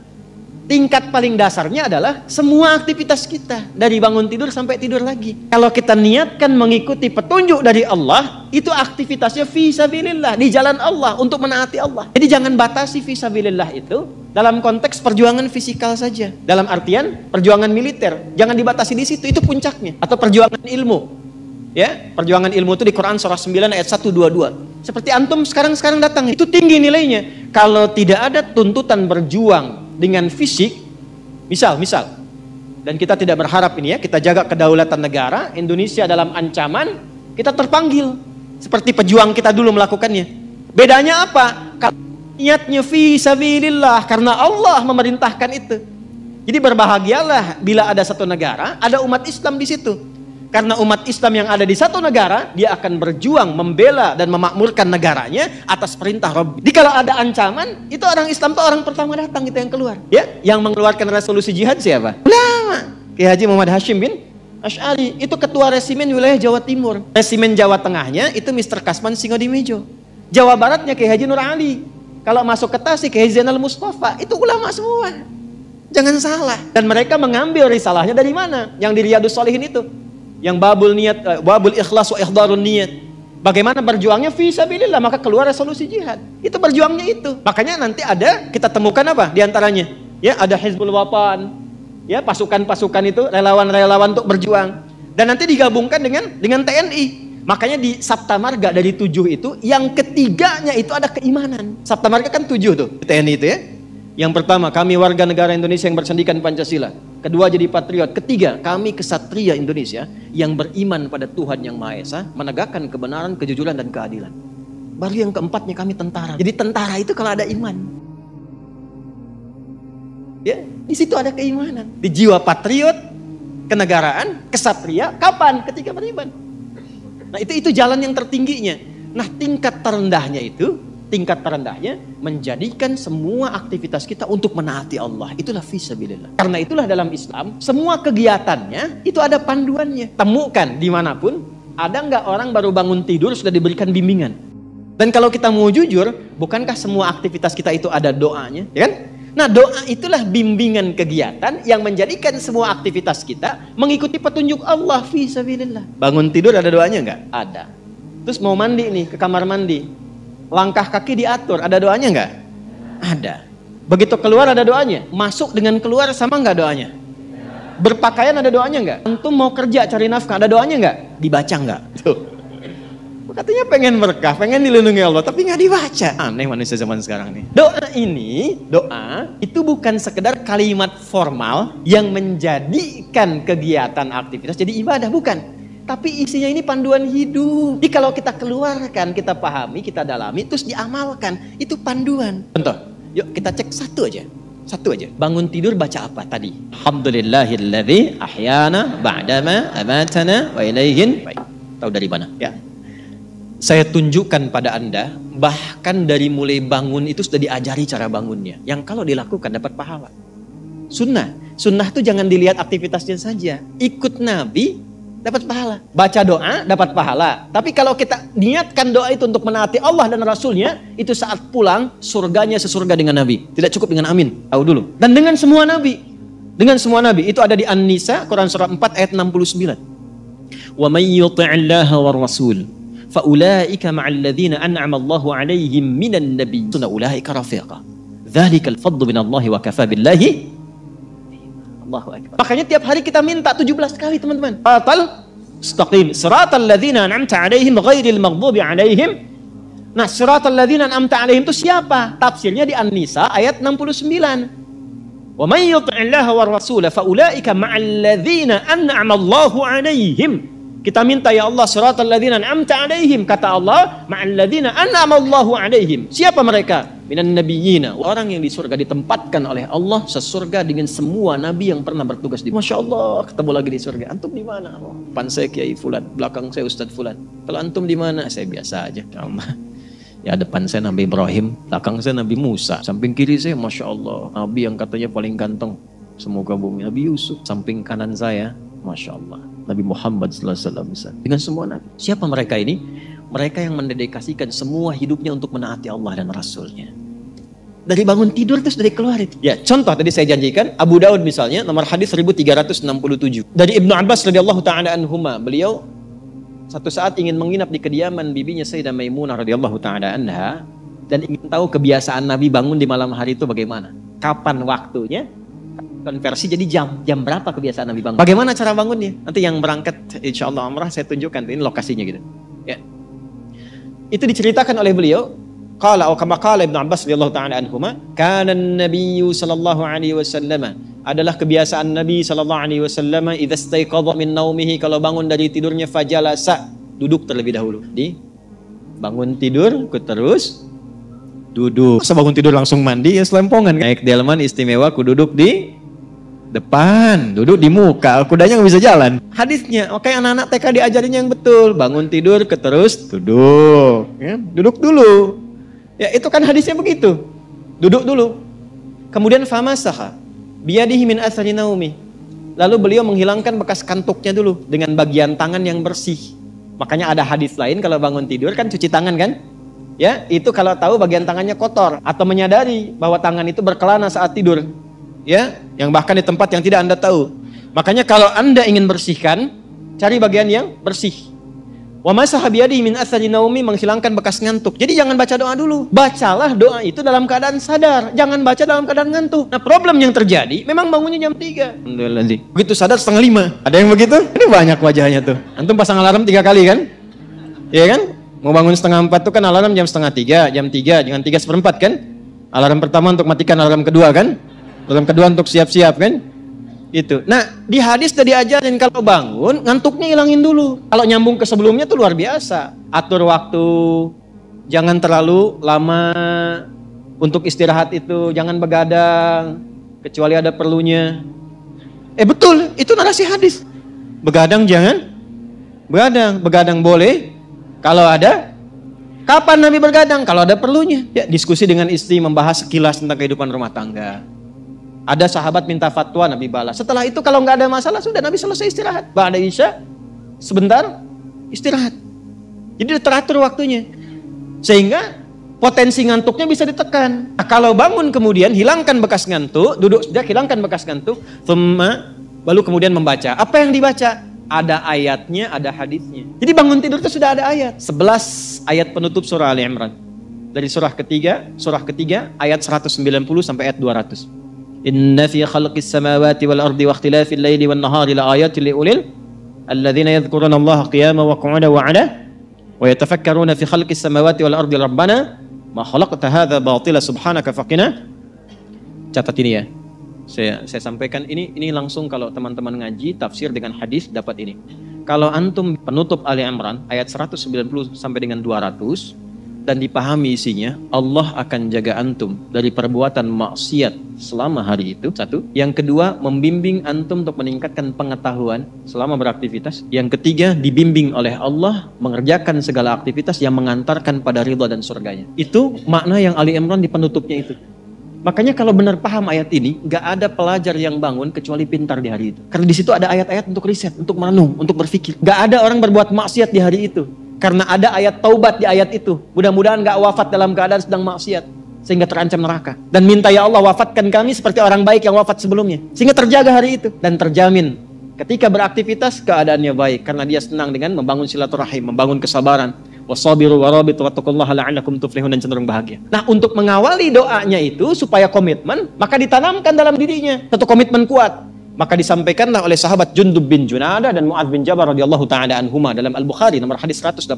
tingkat paling dasarnya adalah semua aktivitas kita dari bangun tidur sampai tidur lagi. Kalau kita niatkan mengikuti petunjuk dari Allah, itu aktivitasnya fi sabilillah, di jalan Allah untuk menaati Allah. Jadi jangan batasi fi sabilillah itu dalam konteks perjuangan fisikal saja. Dalam artian perjuangan militer, jangan dibatasi di situ, itu puncaknya. Atau perjuangan ilmu. Ya, perjuangan ilmu itu di Quran surah 9 ayat 122. Seperti antum sekarang datang, itu tinggi nilainya. Kalau tidak ada tuntutan berjuang dengan fisik, misal, dan kita tidak berharap ini ya, kita jaga kedaulatan negara, Indonesia dalam ancaman, kita terpanggil seperti pejuang kita dulu melakukannya. Bedanya apa? Niatnya fi sabilillah, karena Allah memerintahkan itu. Jadi berbahagialah bila ada satu negara, ada umat Islam di situ. Karena umat Islam yang ada di satu negara, dia akan berjuang membela dan memakmurkan negaranya atas perintah Rabb. Jadi kalau ada ancaman, itu orang Islam itu orang pertama datang, itu yang keluar. Ya, yang mengeluarkan resolusi jihad siapa? Ulama. Kiai Haji Muhammad Hashim bin Asy'ari, itu ketua resimen wilayah Jawa Timur. Resimen Jawa Tengahnya itu Mr. Kasman Singodimejo. Jawa Baratnya Kiai Haji Nur Ali. Kalau masuk ke Tasik Kiai Zainal Mustafa, itu ulama semua. Jangan salah. Dan mereka mengambil risalahnya dari mana? Yang di Riyadhus Shalihin itu. Yang babul ikhlas wa ihdarun niyat. Bagaimana berjuangnya fi sabilillah, maka keluar resolusi jihad. Itu berjuangnya itu. Makanya nanti ada, kita temukan apa di antaranya? Ya, ada Hizbul Wathan. Ya, pasukan-pasukan itu relawan-relawan untuk berjuang. Dan nanti digabungkan dengan TNI. Makanya di Sabta Marga dari 7 itu, yang ketiganya itu ada keimanan. Sabta Marga kan 7 tuh, TNI itu ya. Yang pertama, kami warga negara Indonesia yang bersendikan Pancasila. Kedua, jadi patriot. Ketiga, kami kesatria Indonesia yang beriman pada Tuhan Yang Maha Esa, menegakkan kebenaran, kejujuran, dan keadilan. Baru yang keempatnya, kami tentara. Jadi tentara itu kalau ada iman. Ya, di situ ada keimanan. Di jiwa patriot, kenegaraan, kesatria, kapan? Ketika beriman. Nah, itu jalan yang tertingginya. Nah, tingkat terendahnya menjadikan semua aktivitas kita untuk menaati Allah. Itulah fisabilillah. Karena itulah dalam Islam semua kegiatannya itu ada panduannya. Temukan dimanapun, ada nggak orang baru bangun tidur sudah diberikan bimbingan. Dan kalau kita mau jujur, bukankah semua aktivitas kita itu ada doanya, ya kan? Nah, doa itulah bimbingan kegiatan yang menjadikan semua aktivitas kita mengikuti petunjuk Allah fisabilillah. Bangun tidur ada doanya nggak? Ada. Terus mau mandi nih, ke kamar mandi. Langkah kaki diatur, ada doanya nggak? Ada. Begitu keluar ada doanya. Masuk dengan keluar sama nggak doanya? Berpakaian ada doanya nggak? Antum mau kerja cari nafkah ada doanya nggak? Dibaca nggak? Tuh. Katanya pengen berkah, pengen dilindungi Allah, tapi nggak dibaca. Aneh manusia zaman sekarang nih. Doa itu bukan sekedar kalimat formal yang menjadikan kegiatan aktivitas jadi ibadah, bukan. Tapi isinya ini panduan hidup. Jadi kalau kita keluarkan, kita pahami, kita dalami, terus diamalkan, itu panduan. Contoh, yuk kita cek satu aja. Bangun tidur baca apa tadi? Alhamdulillahilladzi ahyana ba'dama amatana wa ilaihin. Baik. Tahu dari mana? Ya. Saya tunjukkan pada Anda, bahkan dari mulai bangun itu sudah diajari cara bangunnya. Yang kalau dilakukan dapat pahala. Sunnah itu jangan dilihat aktivitasnya saja. Ikut Nabi dapat pahala. Baca doa, dapat pahala. Tapi kalau kita niatkan doa itu untuk menaati Allah dan Rasulnya, itu saat pulang, surganya sesurga dengan Nabi. Tidak cukup dengan amin, tahu dulu. Dan dengan semua Nabi. Dengan semua Nabi. Itu ada di An-Nisa, Quran Surah 4 ayat 69. Wa may yuti'illaha war rasul, faulaika ma'al ladzina an'ama Allahu 'alaihim minan nabiyyin ulaika rafiqa. Dzalikal fadlu minallahi wa kafa billahi. Allahu akbar. Makanya tiap hari kita minta 17 kali, teman-teman. Istaqim siratal ladzina an'amta 'alaihim ghairil maghdubi 'alaihim. Nah, siratal ladzina an'amta 'alaihim itu siapa? Tafsirnya di An-Nisa ayat 69. Wa may yuti'illaha war rasul fa ulaika ma'al ladzina an'ama Allahu 'alaihim. Kita minta, ya Allah, siratal ladzina an'amta 'alaihim, kata Allah, ma'al ladzina an'ama Allahu 'alaihim. Siapa mereka? Minan nabiyyina, orang yang di surga ditempatkan oleh Allah sesurga dengan semua nabi yang pernah bertugas di. Masya Allah, ketemu lagi di surga. Antum di mana? Oh, depan saya Kiai Fulan, belakang saya Ustadz Fulan. Kalau antum di mana? Saya biasa aja. Ya, depan saya Nabi Ibrahim, belakang saya Nabi Musa, samping kiri saya Masya Allah, Nabi yang katanya paling ganteng semoga bumi, Nabi Yusuf. Samping kanan saya Masya Allah, Nabi Muhammad SAW. Dengan semua Nabi. Siapa mereka ini? Mereka yang mendedikasikan semua hidupnya untuk menaati Allah dan Rasulnya. Dari bangun tidur terus dari keluar itu. Ya, contoh tadi saya janjikan, Abu Daud misalnya, nomor hadis 1367. Dari Ibnu Abbas radhiyallahu ta'ala anhuma, beliau satu saat ingin menginap di kediaman bibinya Sayyidah Maimunah radhiyallahu ta'ala anha, dan ingin tahu kebiasaan Nabi bangun di malam hari itu bagaimana. Kapan waktunya? Konversi jadi jam berapa kebiasaan Nabi bangun. Bagaimana cara bangunnya? Nanti yang berangkat insya Allah umrah saya tunjukkan, ini lokasinya gitu. Ya. Itu diceritakan oleh beliau. Qala kama qala Ibnu Abbas radhiyallahu ta'ala anhuma, kana an-nabiy sallallahu alaihi wasallam, adalah kebiasaan Nabi sallallahu alaihi wasallam, idza istayqadha min naumihi, kalau bangun dari tidurnya, fajalasa, duduk terlebih dahulu. Di bangun tidur terus duduk. Masa bangun tidur langsung mandi, ya selempongan. Naik delman istimewa ku duduk di depan, duduk di muka, kudanya nggak bisa jalan. Hadisnya, oke, anak-anak TK diajarinnya yang betul. Bangun tidur terus duduk, ya, duduk dulu. Ya, itu kan hadisnya begitu. Duduk dulu. Kemudian famasaha biyadihi min athari naumi. Lalu beliau menghilangkan bekas kantuknya dulu dengan bagian tangan yang bersih. Makanya ada hadis lain kalau bangun tidur kan cuci tangan kan? Ya, itu kalau tahu bagian tangannya kotor atau menyadari bahwa tangan itu berkelana saat tidur. Ya, yang bahkan di tempat yang tidak Anda tahu. Makanya kalau Anda ingin bersihkan, cari bagian yang bersih. Wa masaha biyadihi min athari naumi, menghilangkan bekas ngantuk. Jadi jangan baca doa dulu. Bacalah doa itu dalam keadaan sadar, jangan baca dalam keadaan ngantuk. Nah, problem yang terjadi memang bangunnya jam 3. Begitu sadar 4:30. Ada yang begitu? Ini banyak wajahnya tuh. Antum pasang alarm 3 kali kan? Iya kan? Mau bangun 2:30 tuh kan alarm jam 2:30, jam 3, jangan 3:15 kan? Alarm pertama untuk matikan, alarm kedua kan? Alarm kedua untuk siap-siap kan? Itu. Nah, di hadis sudah diajarin kalau bangun, ngantuknya hilangin dulu. Kalau nyambung ke sebelumnya tuh luar biasa. Atur waktu, jangan terlalu lama untuk istirahat itu, jangan begadang, kecuali ada perlunya. Betul, itu narasi hadis. Begadang jangan, begadang boleh kalau ada. Kapan Nabi bergadang? Kalau ada perlunya. Ya, diskusi dengan istri, membahas sekilas tentang kehidupan rumah tangga. Ada sahabat minta fatwa, Nabi balas. Setelah itu kalau nggak ada masalah, sudah Nabi selesai istirahat. Ba'da isya, sebentar istirahat. Jadi teratur waktunya. Sehingga potensi ngantuknya bisa ditekan. Nah, kalau bangun kemudian hilangkan bekas ngantuk, duduk sejak hilangkan bekas ngantuk, baru kemudian membaca. Apa yang dibaca? Ada ayatnya, ada hadisnya. Jadi bangun tidur itu sudah ada ayat. 11 ayat penutup surah Ali Imran. Dari surah ketiga ayat 190 sampai ayat 200. Inna fi khalqis samawati wal ardi wa ikhtilafil laili wan nahari la ayatin li ulil alladzina yadhkuruna Allaha qiyaman wa qu'udan wa 'ala wa yatafakkaruna fi khalqis samawati wal ardi rabbana ma khalaqta hadza batila subhanaka faqina. Catat ini ya. Saya sampaikan ini langsung kalau teman-teman ngaji tafsir dengan hadis dapat ini. Kalau antum penutup Ali Imran ayat 190 sampai dengan 200 dan dipahami isinya, Allah akan jaga antum dari perbuatan maksiat selama hari itu. Satu. Yang kedua, membimbing antum untuk meningkatkan pengetahuan selama beraktivitas. Yang ketiga, dibimbing oleh Allah mengerjakan segala aktivitas yang mengantarkan pada ridha dan surganya. Itu makna yang Ali Imran di penutupnya itu. Makanya kalau benar paham ayat ini, nggak ada pelajar yang bangun kecuali pintar di hari itu. Karena di situ ada ayat-ayat untuk riset, untuk merenung, untuk berpikir. Nggak ada orang berbuat maksiat di hari itu. Karena ada ayat taubat di ayat itu. Mudah-mudahan nggak wafat dalam keadaan sedang maksiat, sehingga terancam neraka. Dan minta ya Allah wafatkan kami seperti orang baik yang wafat sebelumnya. Sehingga terjaga hari itu. Dan terjamin ketika beraktivitas keadaannya baik. Karena dia senang dengan membangun silaturahim, membangun kesabaran. Wasabiru warabitu wattaqullaha la'allakum tuflihun, dan cenderung bahagia. Nah, untuk mengawali doanya itu supaya komitmen, maka ditanamkan dalam dirinya satu komitmen kuat. Maka disampaikanlah oleh sahabat Jundub bin Junadah dan Mu'adz bin Jabal radhiyallahu taala anhuma dalam Al-Bukhari nomor hadis 181.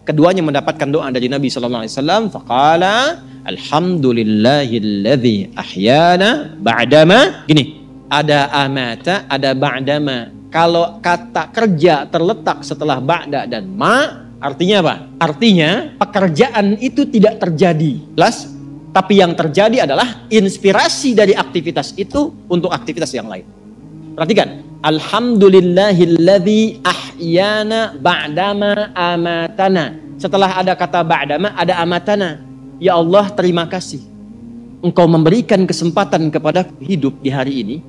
Keduanya mendapatkan doa dari Nabi sallallahu alaihi wasallam, faqala alhamdulillahilladzi ahyana ba'dama, gini, ada amata, ada ba'dama. Kalau kata kerja terletak setelah ba'da dan ma, artinya apa? Artinya pekerjaan itu tidak terjadi. Jelas? Tapi yang terjadi adalah inspirasi dari aktivitas itu untuk aktivitas yang lain. Perhatikan. Alhamdulillahilladzi ahyana ba'dama amatana. Setelah ada kata ba'dama, ada amatana. Ya Allah, terima kasih. Engkau memberikan kesempatan kepada hidup di hari ini.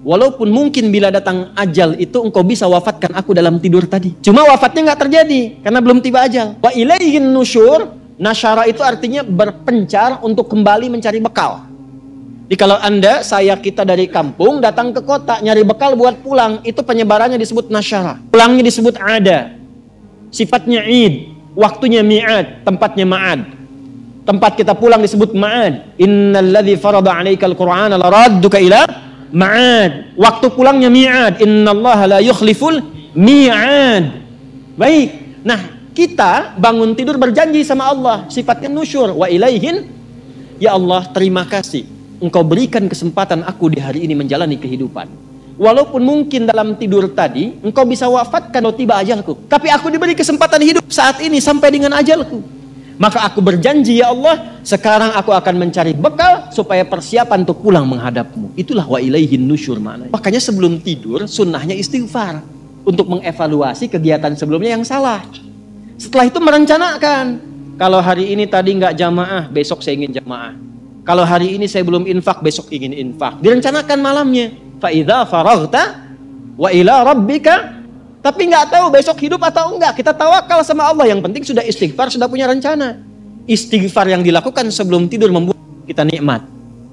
Walaupun mungkin bila datang ajal itu engkau bisa wafatkan aku dalam tidur tadi. Cuma wafatnya nggak terjadi karena belum tiba ajal. Wa ilaihin nusyur. Nasyara itu artinya berpencar untuk kembali mencari bekal. Jadi kalau Anda, kita dari kampung datang ke kota nyari bekal buat pulang, itu penyebarannya disebut nasyara. Pulangnya disebut ada. Sifatnya id, waktunya mi'ad, tempatnya ma'ad. Tempat kita pulang disebut ma'ad. Innalladzi farada 'alaikal Qur'ana laradduka ila ma'ad. Waktu pulangnya mi'ad. Innallaha la yukhliful mi'ad. Baik. Nah, kita bangun tidur berjanji sama Allah, sifatnya nusyur. Wa ilaihin, ya Allah, terima kasih. Engkau berikan kesempatan aku di hari ini menjalani kehidupan. Walaupun mungkin dalam tidur tadi engkau bisa wafatkan kalau tiba ajalku, tapi aku diberi kesempatan hidup saat ini sampai dengan ajalku. Maka aku berjanji, ya Allah, sekarang aku akan mencari bekal supaya persiapan untuk pulang menghadapmu. Itulah wa ilaihin nusyur maknanya. Makanya sebelum tidur sunnahnya istighfar untuk mengevaluasi kegiatan sebelumnya yang salah. Setelah itu merencanakan, kalau hari ini tadi nggak jamaah, besok saya ingin jamaah. Kalau hari ini saya belum infak, besok ingin infak. Direncanakan malamnya. Fa idza faraghta wa ila rabbika. Tapi nggak tahu besok hidup atau enggak. Kita tawakal sama Allah. Yang penting sudah istighfar, sudah punya rencana. Istighfar yang dilakukan sebelum tidur membuat kita nikmat.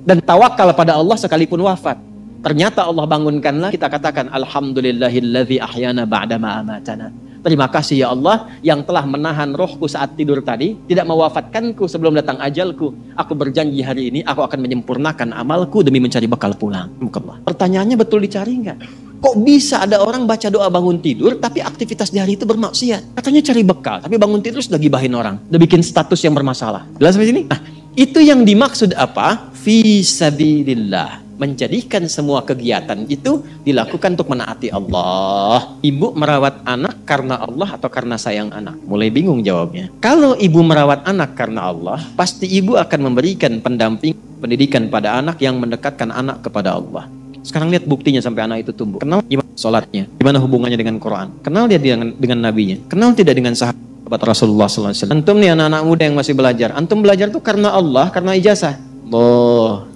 Dan tawakal pada Allah sekalipun wafat. Ternyata Allah bangunkanlah, kita katakan alhamdulillahilladzi ahyana ba'dama amatana. Terima kasih ya Allah yang telah menahan rohku saat tidur tadi, tidak mewafatkanku sebelum datang ajalku. Aku berjanji hari ini aku akan menyempurnakan amalku demi mencari bekal pulang. Pertanyaannya, betul dicari enggak? Kok bisa ada orang baca doa bangun tidur tapi aktivitas di hari itu bermaksiat? Katanya cari bekal, tapi bangun tidur sudah gibahin orang, udah bikin status yang bermasalah. Jelas sampai sini? Nah, itu yang dimaksud apa? Fi sabilillah. Menjadikan semua kegiatan itu dilakukan untuk menaati Allah. Ibu merawat anak karena Allah atau karena sayang anak? Mulai bingung jawabnya. Kalau ibu merawat anak karena Allah, pasti ibu akan memberikan pendamping pendidikan pada anak yang mendekatkan anak kepada Allah. Sekarang lihat buktinya sampai anak itu tumbuh. Kenal gimana sholatnya? Gimana hubungannya dengan Quran? Kenal dia dengan nabinya? Kenal tidak dengan sahabat Rasulullah SAW? Antum nih anak-anak muda yang masih belajar. Antum belajar tuh karena Allah, karena ijazah. Allah.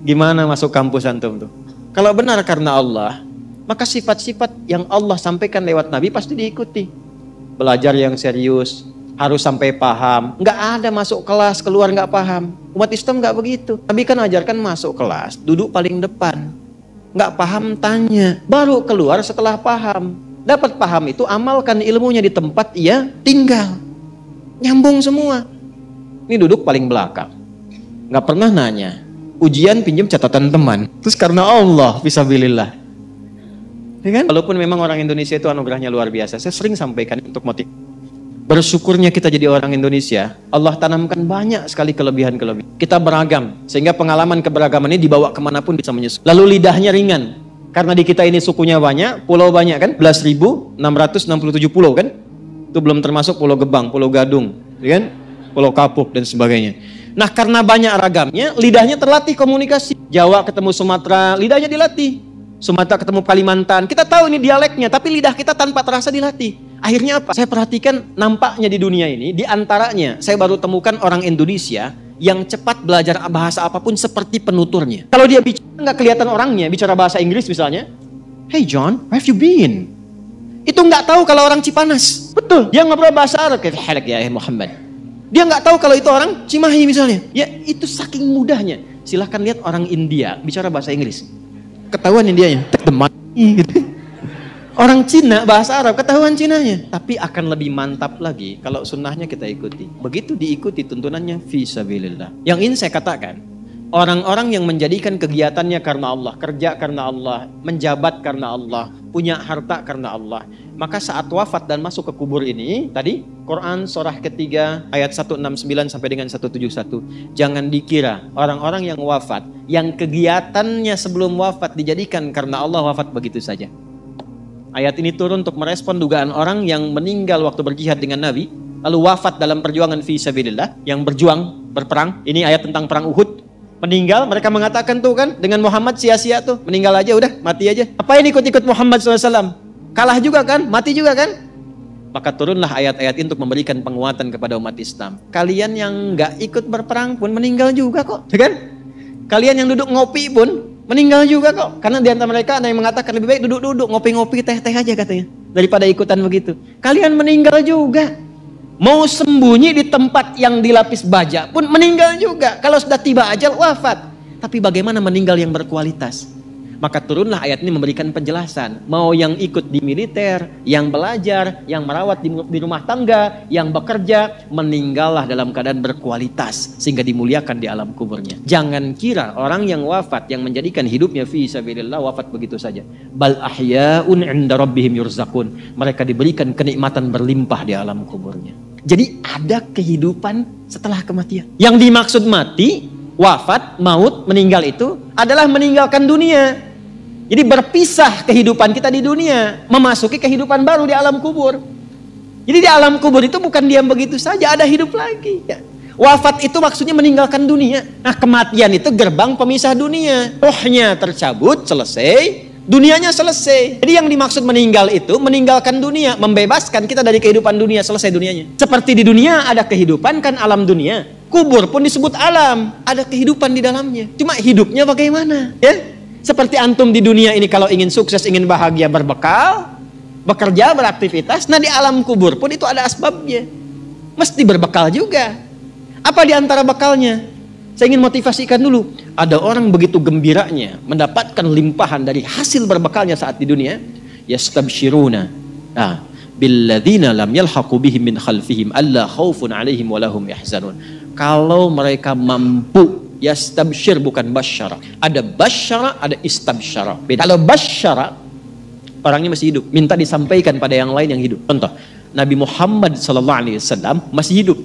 Gimana masuk kampus antum tuh? Kalau benar karena Allah, maka sifat-sifat yang Allah sampaikan lewat Nabi pasti diikuti. Belajar yang serius, harus sampai paham. Nggak ada masuk kelas, keluar nggak paham. Umat Islam nggak begitu. Nabi kan ajarkan masuk kelas, duduk paling depan. Nggak paham tanya, baru keluar setelah paham. Dapat paham itu amalkan ilmunya di tempat ia tinggal. Nyambung semua. Ini duduk paling belakang. Nggak pernah nanya. Ujian pinjam catatan teman. Terus karena Allah, fisabilillah. Ya kan? Walaupun memang orang Indonesia itu anugerahnya luar biasa. Saya sering sampaikan untuk motif. Bersyukurnya kita jadi orang Indonesia, Allah tanamkan banyak sekali kelebihan-kelebihan. Kita beragam, sehingga pengalaman keberagaman ini dibawa kemanapun bisa menyusul. Lalu lidahnya ringan. Karena di kita ini sukunya banyak, pulau banyak kan? 11.667 pulau kan? Itu belum termasuk Pulau Gebang, Pulau Gadung, ya kan? Pulau Kapuk dan sebagainya. Nah, karena banyak ragamnya, lidahnya terlatih komunikasi. Jawa ketemu Sumatera, lidahnya dilatih. Sumatera ketemu Kalimantan, kita tahu ini dialeknya, tapi lidah kita tanpa terasa dilatih. Akhirnya apa? Saya perhatikan nampaknya di dunia ini, di antaranya saya baru temukan orang Indonesia yang cepat belajar bahasa apapun seperti penuturnya. Kalau dia bicara nggak kelihatan orangnya, bicara bahasa Inggris misalnya, "Hey John, where have you been?" Itu nggak tahu kalau orang Cipanas. Betul. Dia ngobrol bahasa Arab kayak halak ya Muhammad. Dia nggak tahu kalau itu orang Cimahi misalnya. Ya itu saking mudahnya. Silahkan lihat orang India bicara bahasa Inggris. Ketahuan Indianya. Gitu. Orang Cina bahasa Arab ketahuan Cinanya. Tapi akan lebih mantap lagi kalau sunnahnya kita ikuti. Begitu diikuti tuntunannya fi sabilillah. Yang ingin saya katakan, orang-orang yang menjadikan kegiatannya karena Allah, kerja karena Allah, menjabat karena Allah, punya harta karena Allah, maka saat wafat dan masuk ke kubur ini, tadi Quran surah ketiga ayat 169 sampai dengan 171, jangan dikira orang-orang yang wafat, yang kegiatannya sebelum wafat dijadikan karena Allah wafat begitu saja. Ayat ini turun untuk merespon dugaan orang yang meninggal waktu berjihad dengan Nabi, lalu wafat dalam perjuangan fi sabilillah, yang berjuang, berperang. Ini ayat tentang perang Uhud. Meninggal, mereka mengatakan tuh kan, dengan Muhammad sia-sia tuh, meninggal aja udah, mati aja. Apa ini ikut-ikut Muhammad SAW? Kalah juga kan, mati juga kan? Maka turunlah ayat-ayat untuk memberikan penguatan kepada umat Islam. Kalian yang nggak ikut berperang pun meninggal juga kok, kan? Kalian yang duduk ngopi pun meninggal juga kok. Karena di antara mereka ada yang mengatakan lebih baik duduk-duduk, ngopi-ngopi, teh-teh aja katanya, daripada ikutan begitu. Kalian meninggal juga. Mau sembunyi di tempat yang dilapis baja pun meninggal juga. Kalau sudah tiba ajal wafat. Tapi bagaimana meninggal yang berkualitas? Maka turunlah ayat ini memberikan penjelasan. Mau yang ikut di militer, yang belajar, yang merawat di rumah tangga, yang bekerja, meninggallah dalam keadaan berkualitas sehingga dimuliakan di alam kuburnya. Jangan kira orang yang wafat yang menjadikan hidupnya fi sabilillah wafat begitu saja. Bal ahya'un 'inda rabbihim yurzaqun. Mereka diberikan kenikmatan berlimpah di alam kuburnya. Jadi ada kehidupan setelah kematian. Yang dimaksud mati, wafat, maut, meninggal itu adalah meninggalkan dunia. Jadi berpisah kehidupan kita di dunia, memasuki kehidupan baru di alam kubur. Jadi di alam kubur itu bukan diam begitu saja, ada hidup lagi. Ya. Wafat itu maksudnya meninggalkan dunia. Nah, kematian itu gerbang pemisah dunia. Rohnya tercabut, selesai, dunianya selesai. Jadi yang dimaksud meninggal itu meninggalkan dunia, membebaskan kita dari kehidupan dunia, selesai dunianya. Seperti di dunia ada kehidupan kan alam dunia. Kubur pun disebut alam, ada kehidupan di dalamnya. Cuma hidupnya bagaimana? Ya? Seperti antum di dunia ini kalau ingin sukses, ingin bahagia, berbekal, bekerja, beraktivitas. Nah di alam kubur pun itu ada asbabnya. Mesti berbekal juga. Apa di antara bekalnya? Saya ingin motivasikan dulu. Ada orang begitu gembiranya mendapatkan limpahan dari hasil berbekalnya saat di dunia. Yastabshiruna. Nah, billadzina lam yalhaqu bihim min khalfihim alla khaufun alaihim walahum yahzanun. Kalau mereka mampu, yastabshir bukan basyara. Ada basyara, ada istabsyara. Kalau basyara, orangnya masih hidup, minta disampaikan pada yang lain yang hidup. Contoh, Nabi Muhammad SAW masih hidup.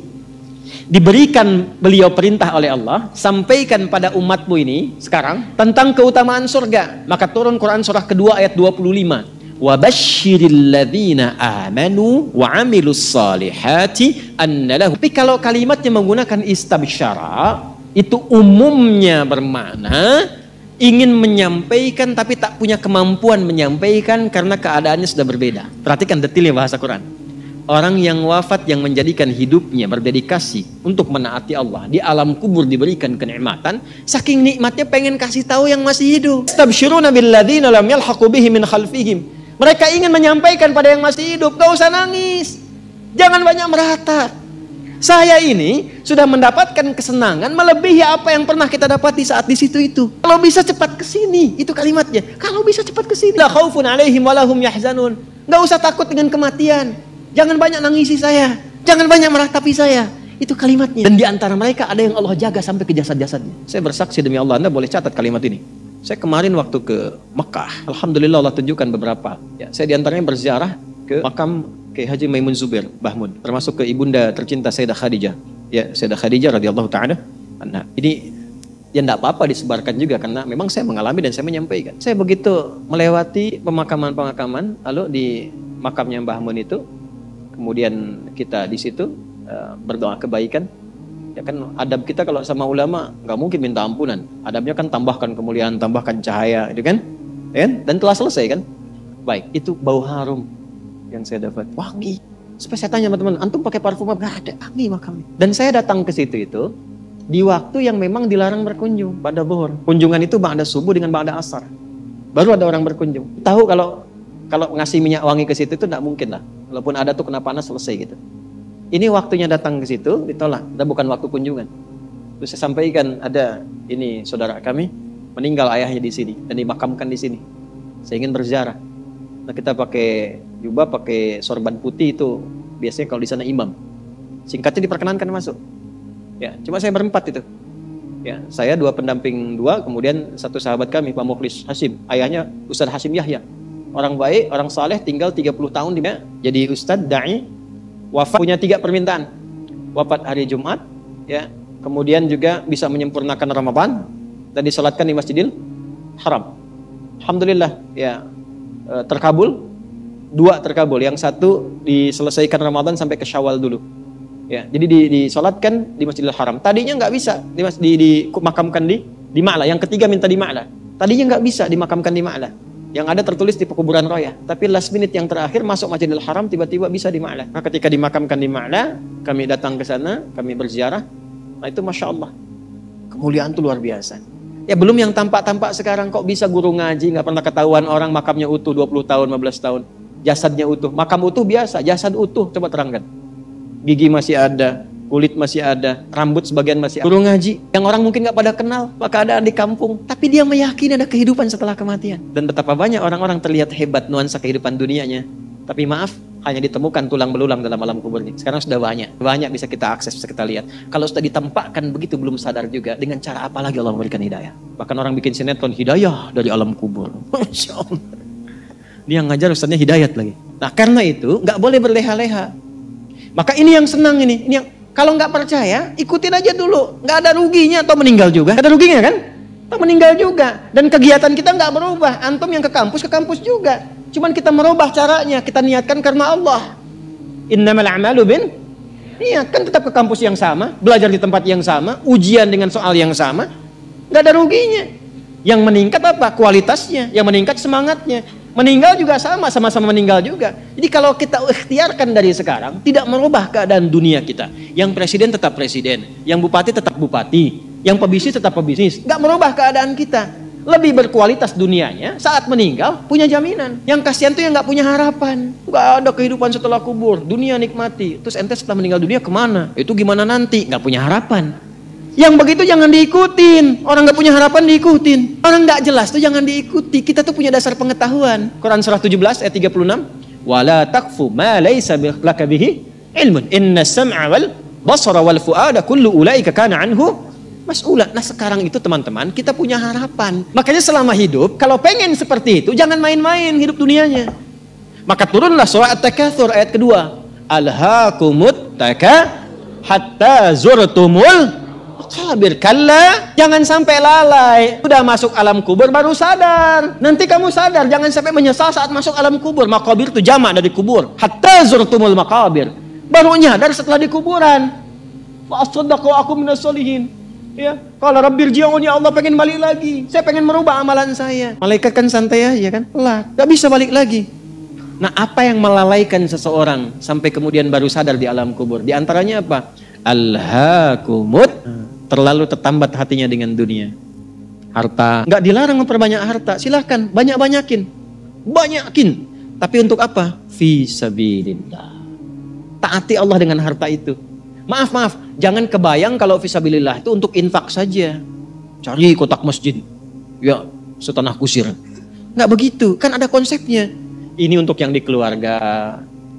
Diberikan beliau perintah oleh Allah, sampaikan pada umatmu ini sekarang tentang keutamaan surga. Maka turun Quran surah kedua ayat 25. Wa basyiril ladzina amanu wa 'amilus salihati anna lahum. Tapi kalau kalimatnya menggunakan istabsyara, itu umumnya bermakna ingin menyampaikan tapi tak punya kemampuan menyampaikan karena keadaannya sudah berbeda. Perhatikan detailnya bahasa Quran. Orang yang wafat yang menjadikan hidupnya berdedikasi untuk menaati Allah, di alam kubur diberikan kenikmatan, saking nikmatnya pengen kasih tahu yang masih hidup. Istabsyiruna billadzina lam yalhaqu bihim min khalfihim. Mereka ingin menyampaikan pada yang masih hidup, gak usah nangis, jangan banyak meratap. Saya ini sudah mendapatkan kesenangan melebihi apa yang pernah kita dapati saat di situ itu. Kalau bisa cepat ke sini, itu kalimatnya. Kalau bisa cepat ke sini. La khaufun alaihim walahum yahzanun. Enggak usah takut dengan kematian. Jangan banyak nangisi saya. Jangan banyak meratapi saya. Itu kalimatnya. Dan di antara mereka ada yang Allah jaga sampai ke jasad-jasadnya. Saya bersaksi demi Allah, Anda boleh catat kalimat ini. Saya kemarin waktu ke Mekah, alhamdulillah Allah tunjukkan beberapa. Ya, saya diantaranya berziarah ke makam Kiai Haji Maimun Zubair Bahmun, termasuk ke ibunda tercinta Sayyidah Khadijah. Ya, Sayyidah Khadijah radhiyallahu taala anha. Ini ya enggak apa-apa disebarkan juga karena memang saya mengalami dan saya menyampaikan. Saya begitu melewati pemakaman-pemakaman, lalu di makamnya Mbah Mun itu, kemudian kita di situ berdoa kebaikan. Ya kan adab kita kalau sama ulama nggak mungkin minta ampunan. Adabnya kan tambahkan kemuliaan, tambahkan cahaya, itu kan? Dan telah selesai kan? Baik, itu bau harum yang saya dapat. Wangi. Supaya saya tanya teman-teman, antum pakai parfum apa? Nggak ada, wangi makamnya. Dan saya datang ke situ itu, di waktu yang memang dilarang berkunjung, pada zuhur. Kunjungan itu ba'da subuh dengan ba'da asar. Baru ada orang berkunjung. Tahu kalau ngasih minyak wangi ke situ itu tidak mungkin lah. Walaupun ada tuh kena panas selesai gitu. Ini waktunya datang ke situ ditolak. Udah bukan waktu kunjungan. Terus saya sampaikan ada ini saudara kami meninggal ayahnya di sini dan dimakamkan di sini. Saya ingin berziarah. Nah kita pakai jubah, pakai sorban putih itu biasanya kalau di sana imam. Singkatnya diperkenankan masuk. Ya, cuma saya berempat itu. Ya, saya 2 pendamping 2, kemudian 1 sahabat kami Pak Mukhlis Hashim, ayahnya Ustaz Hashim Yahya. Orang baik, orang saleh, tinggal 30 tahun dia jadi ustaz dai, wafat punya 3 permintaan. Wafat hari Jumat, ya. Kemudian juga bisa menyempurnakan Ramadan dan disalatkan di Masjidil Haram. Alhamdulillah, ya. Terkabul. 2 terkabul, yang 1 diselesaikan Ramadan sampai ke Syawal dulu. Ya, jadi disolatkan di Masjidil Haram. Tadinya nggak bisa dimakamkan di Ma'la. Yang ketiga minta di Ma'la. Tadinya nggak bisa dimakamkan di Ma'la. Yang ada tertulis di pekuburan Raya. Tapi last minute yang terakhir masuk Masjidil Haram tiba-tiba bisa di Ma'la. Nah, ketika dimakamkan di Ma'la, kami datang ke sana, kami berziarah. Nah, itu Masya Allah. Kemuliaan itu luar biasa. Ya belum yang tampak-tampak sekarang kok bisa guru ngaji nggak pernah ketahuan orang makamnya utuh 20 tahun, 15 tahun. Jasadnya utuh. Makam utuh biasa, jasad utuh. Coba terangkan. Gigi masih ada, kulit masih ada, rambut sebagian masih ada. Guru ngaji yang orang mungkin nggak pada kenal keadaan di kampung, tapi dia meyakini ada kehidupan setelah kematian. Dan betapa banyak orang-orang terlihat hebat nuansa kehidupan dunianya, tapi maaf hanya ditemukan tulang belulang dalam alam kubur ini. Sekarang sudah banyak bisa kita akses, bisa kita lihat. Kalau sudah ditempatkan begitu belum sadar juga, dengan cara apa lagi Allah memberikan hidayah. Bahkan orang bikin sinetron hidayah dari alam kubur. Masya Allah. Dia ngajar ustaznya hidayat lagi. Nah karena itu nggak boleh berleha-leha. Maka ini yang senang ini yang kalau nggak percaya ikutin aja dulu, nggak ada ruginya atau meninggal juga, nggak ada ruginya kan? Atau meninggal juga dan kegiatan kita nggak berubah. Antum yang ke kampus juga, cuman kita merubah caranya, kita niatkan karena Allah. Innamal a'malu bin niat, kan tetap ke kampus yang sama, belajar di tempat yang sama, ujian dengan soal yang sama, nggak ada ruginya. Yang meningkat apa? Kualitasnya, yang meningkat semangatnya. Meninggal juga sama-sama meninggal juga. Jadi kalau kita ikhtiarkan dari sekarang, tidak merubah keadaan dunia kita. Yang presiden tetap presiden, yang bupati tetap bupati, yang pebisnis tetap pebisnis. Nggak merubah keadaan kita. Lebih berkualitas dunianya, saat meninggal punya jaminan. Yang kasihan tuh yang nggak punya harapan. Nggak ada kehidupan setelah kubur, dunia nikmati. Terus ente setelah meninggal dunia kemana? Itu gimana nanti? Nggak punya harapan. Yang begitu jangan diikutin. Orang nggak punya harapan diikutin. Orang nggak jelas tuh jangan diikuti. Kita tuh punya dasar pengetahuan. Quran surah 17 ayat 36. Wala taqfu ma laysa laka bihi ilmun. Inna sam'a wal basara wal fu'ada kullu ulaika kana anhu mas'ula. Nah sekarang itu teman-teman kita punya harapan. Makanya selama hidup kalau pengen seperti itu jangan main-main hidup dunianya. Maka turunlah surah At-Takatsur ayat kedua. Alhaakumut taka hatta zurtumul kabir kalla, jangan sampai lalai. Sudah masuk alam kubur baru sadar. Nanti kamu sadar, jangan sampai menyesal saat masuk alam kubur. Makabir itu jamak dari kubur. Hatta zurtumul makabir. Baru nyadar setelah di kuburan. Fa asaddaqu aku minas solihin. Ya, kalau Rabbir ji'un ya Allah pengen balik lagi. Saya pengen merubah amalan saya. Malaikat kan santai aja kan? Lah, enggak bisa balik lagi. Nah, apa yang melalaikan seseorang sampai kemudian baru sadar di alam kubur? Di antaranya apa? Alhaakumut, terlalu tertambat hatinya dengan dunia. Harta, nggak dilarang memperbanyak harta, silahkan banyakin, tapi untuk apa? Fi sabilillah. Taati Allah dengan harta itu. Maaf, jangan kebayang kalau fi sabilillah itu untuk infak saja. Cari kotak masjid, ya setanah kusir. Nggak begitu, kan ada konsepnya. Ini untuk yang di keluarga.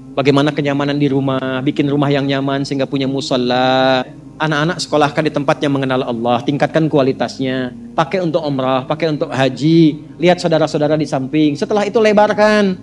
Bagaimana kenyamanan di rumah, bikin rumah yang nyaman sehingga punya musalla. Anak-anak sekolahkan di tempat yang mengenal Allah, tingkatkan kualitasnya. Pakai untuk umrah, pakai untuk haji. Lihat saudara-saudara di samping. Setelah itu lebarkan.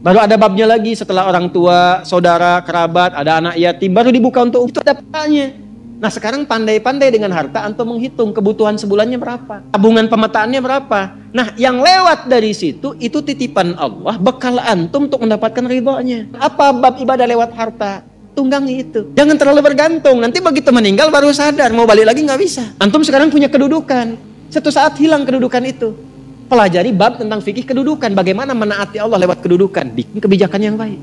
Baru ada babnya lagi setelah orang tua, saudara, kerabat, ada anak yatim. Baru dibuka untuk itu dapatnya. Nah sekarang pandai-pandai dengan harta antum menghitung kebutuhan sebulannya berapa, tabungan pemetaannya berapa. Nah yang lewat dari situ itu titipan Allah, bekal antum untuk mendapatkan ridhonya. Apa bab ibadah lewat harta? Tunggangi itu. Jangan terlalu bergantung. Nanti begitu meninggal baru sadar mau balik lagi nggak bisa. Antum sekarang punya kedudukan. Satu saat hilang kedudukan itu. Pelajari bab tentang fikih kedudukan. Bagaimana menaati Allah lewat kedudukan. Bikin kebijakan yang baik.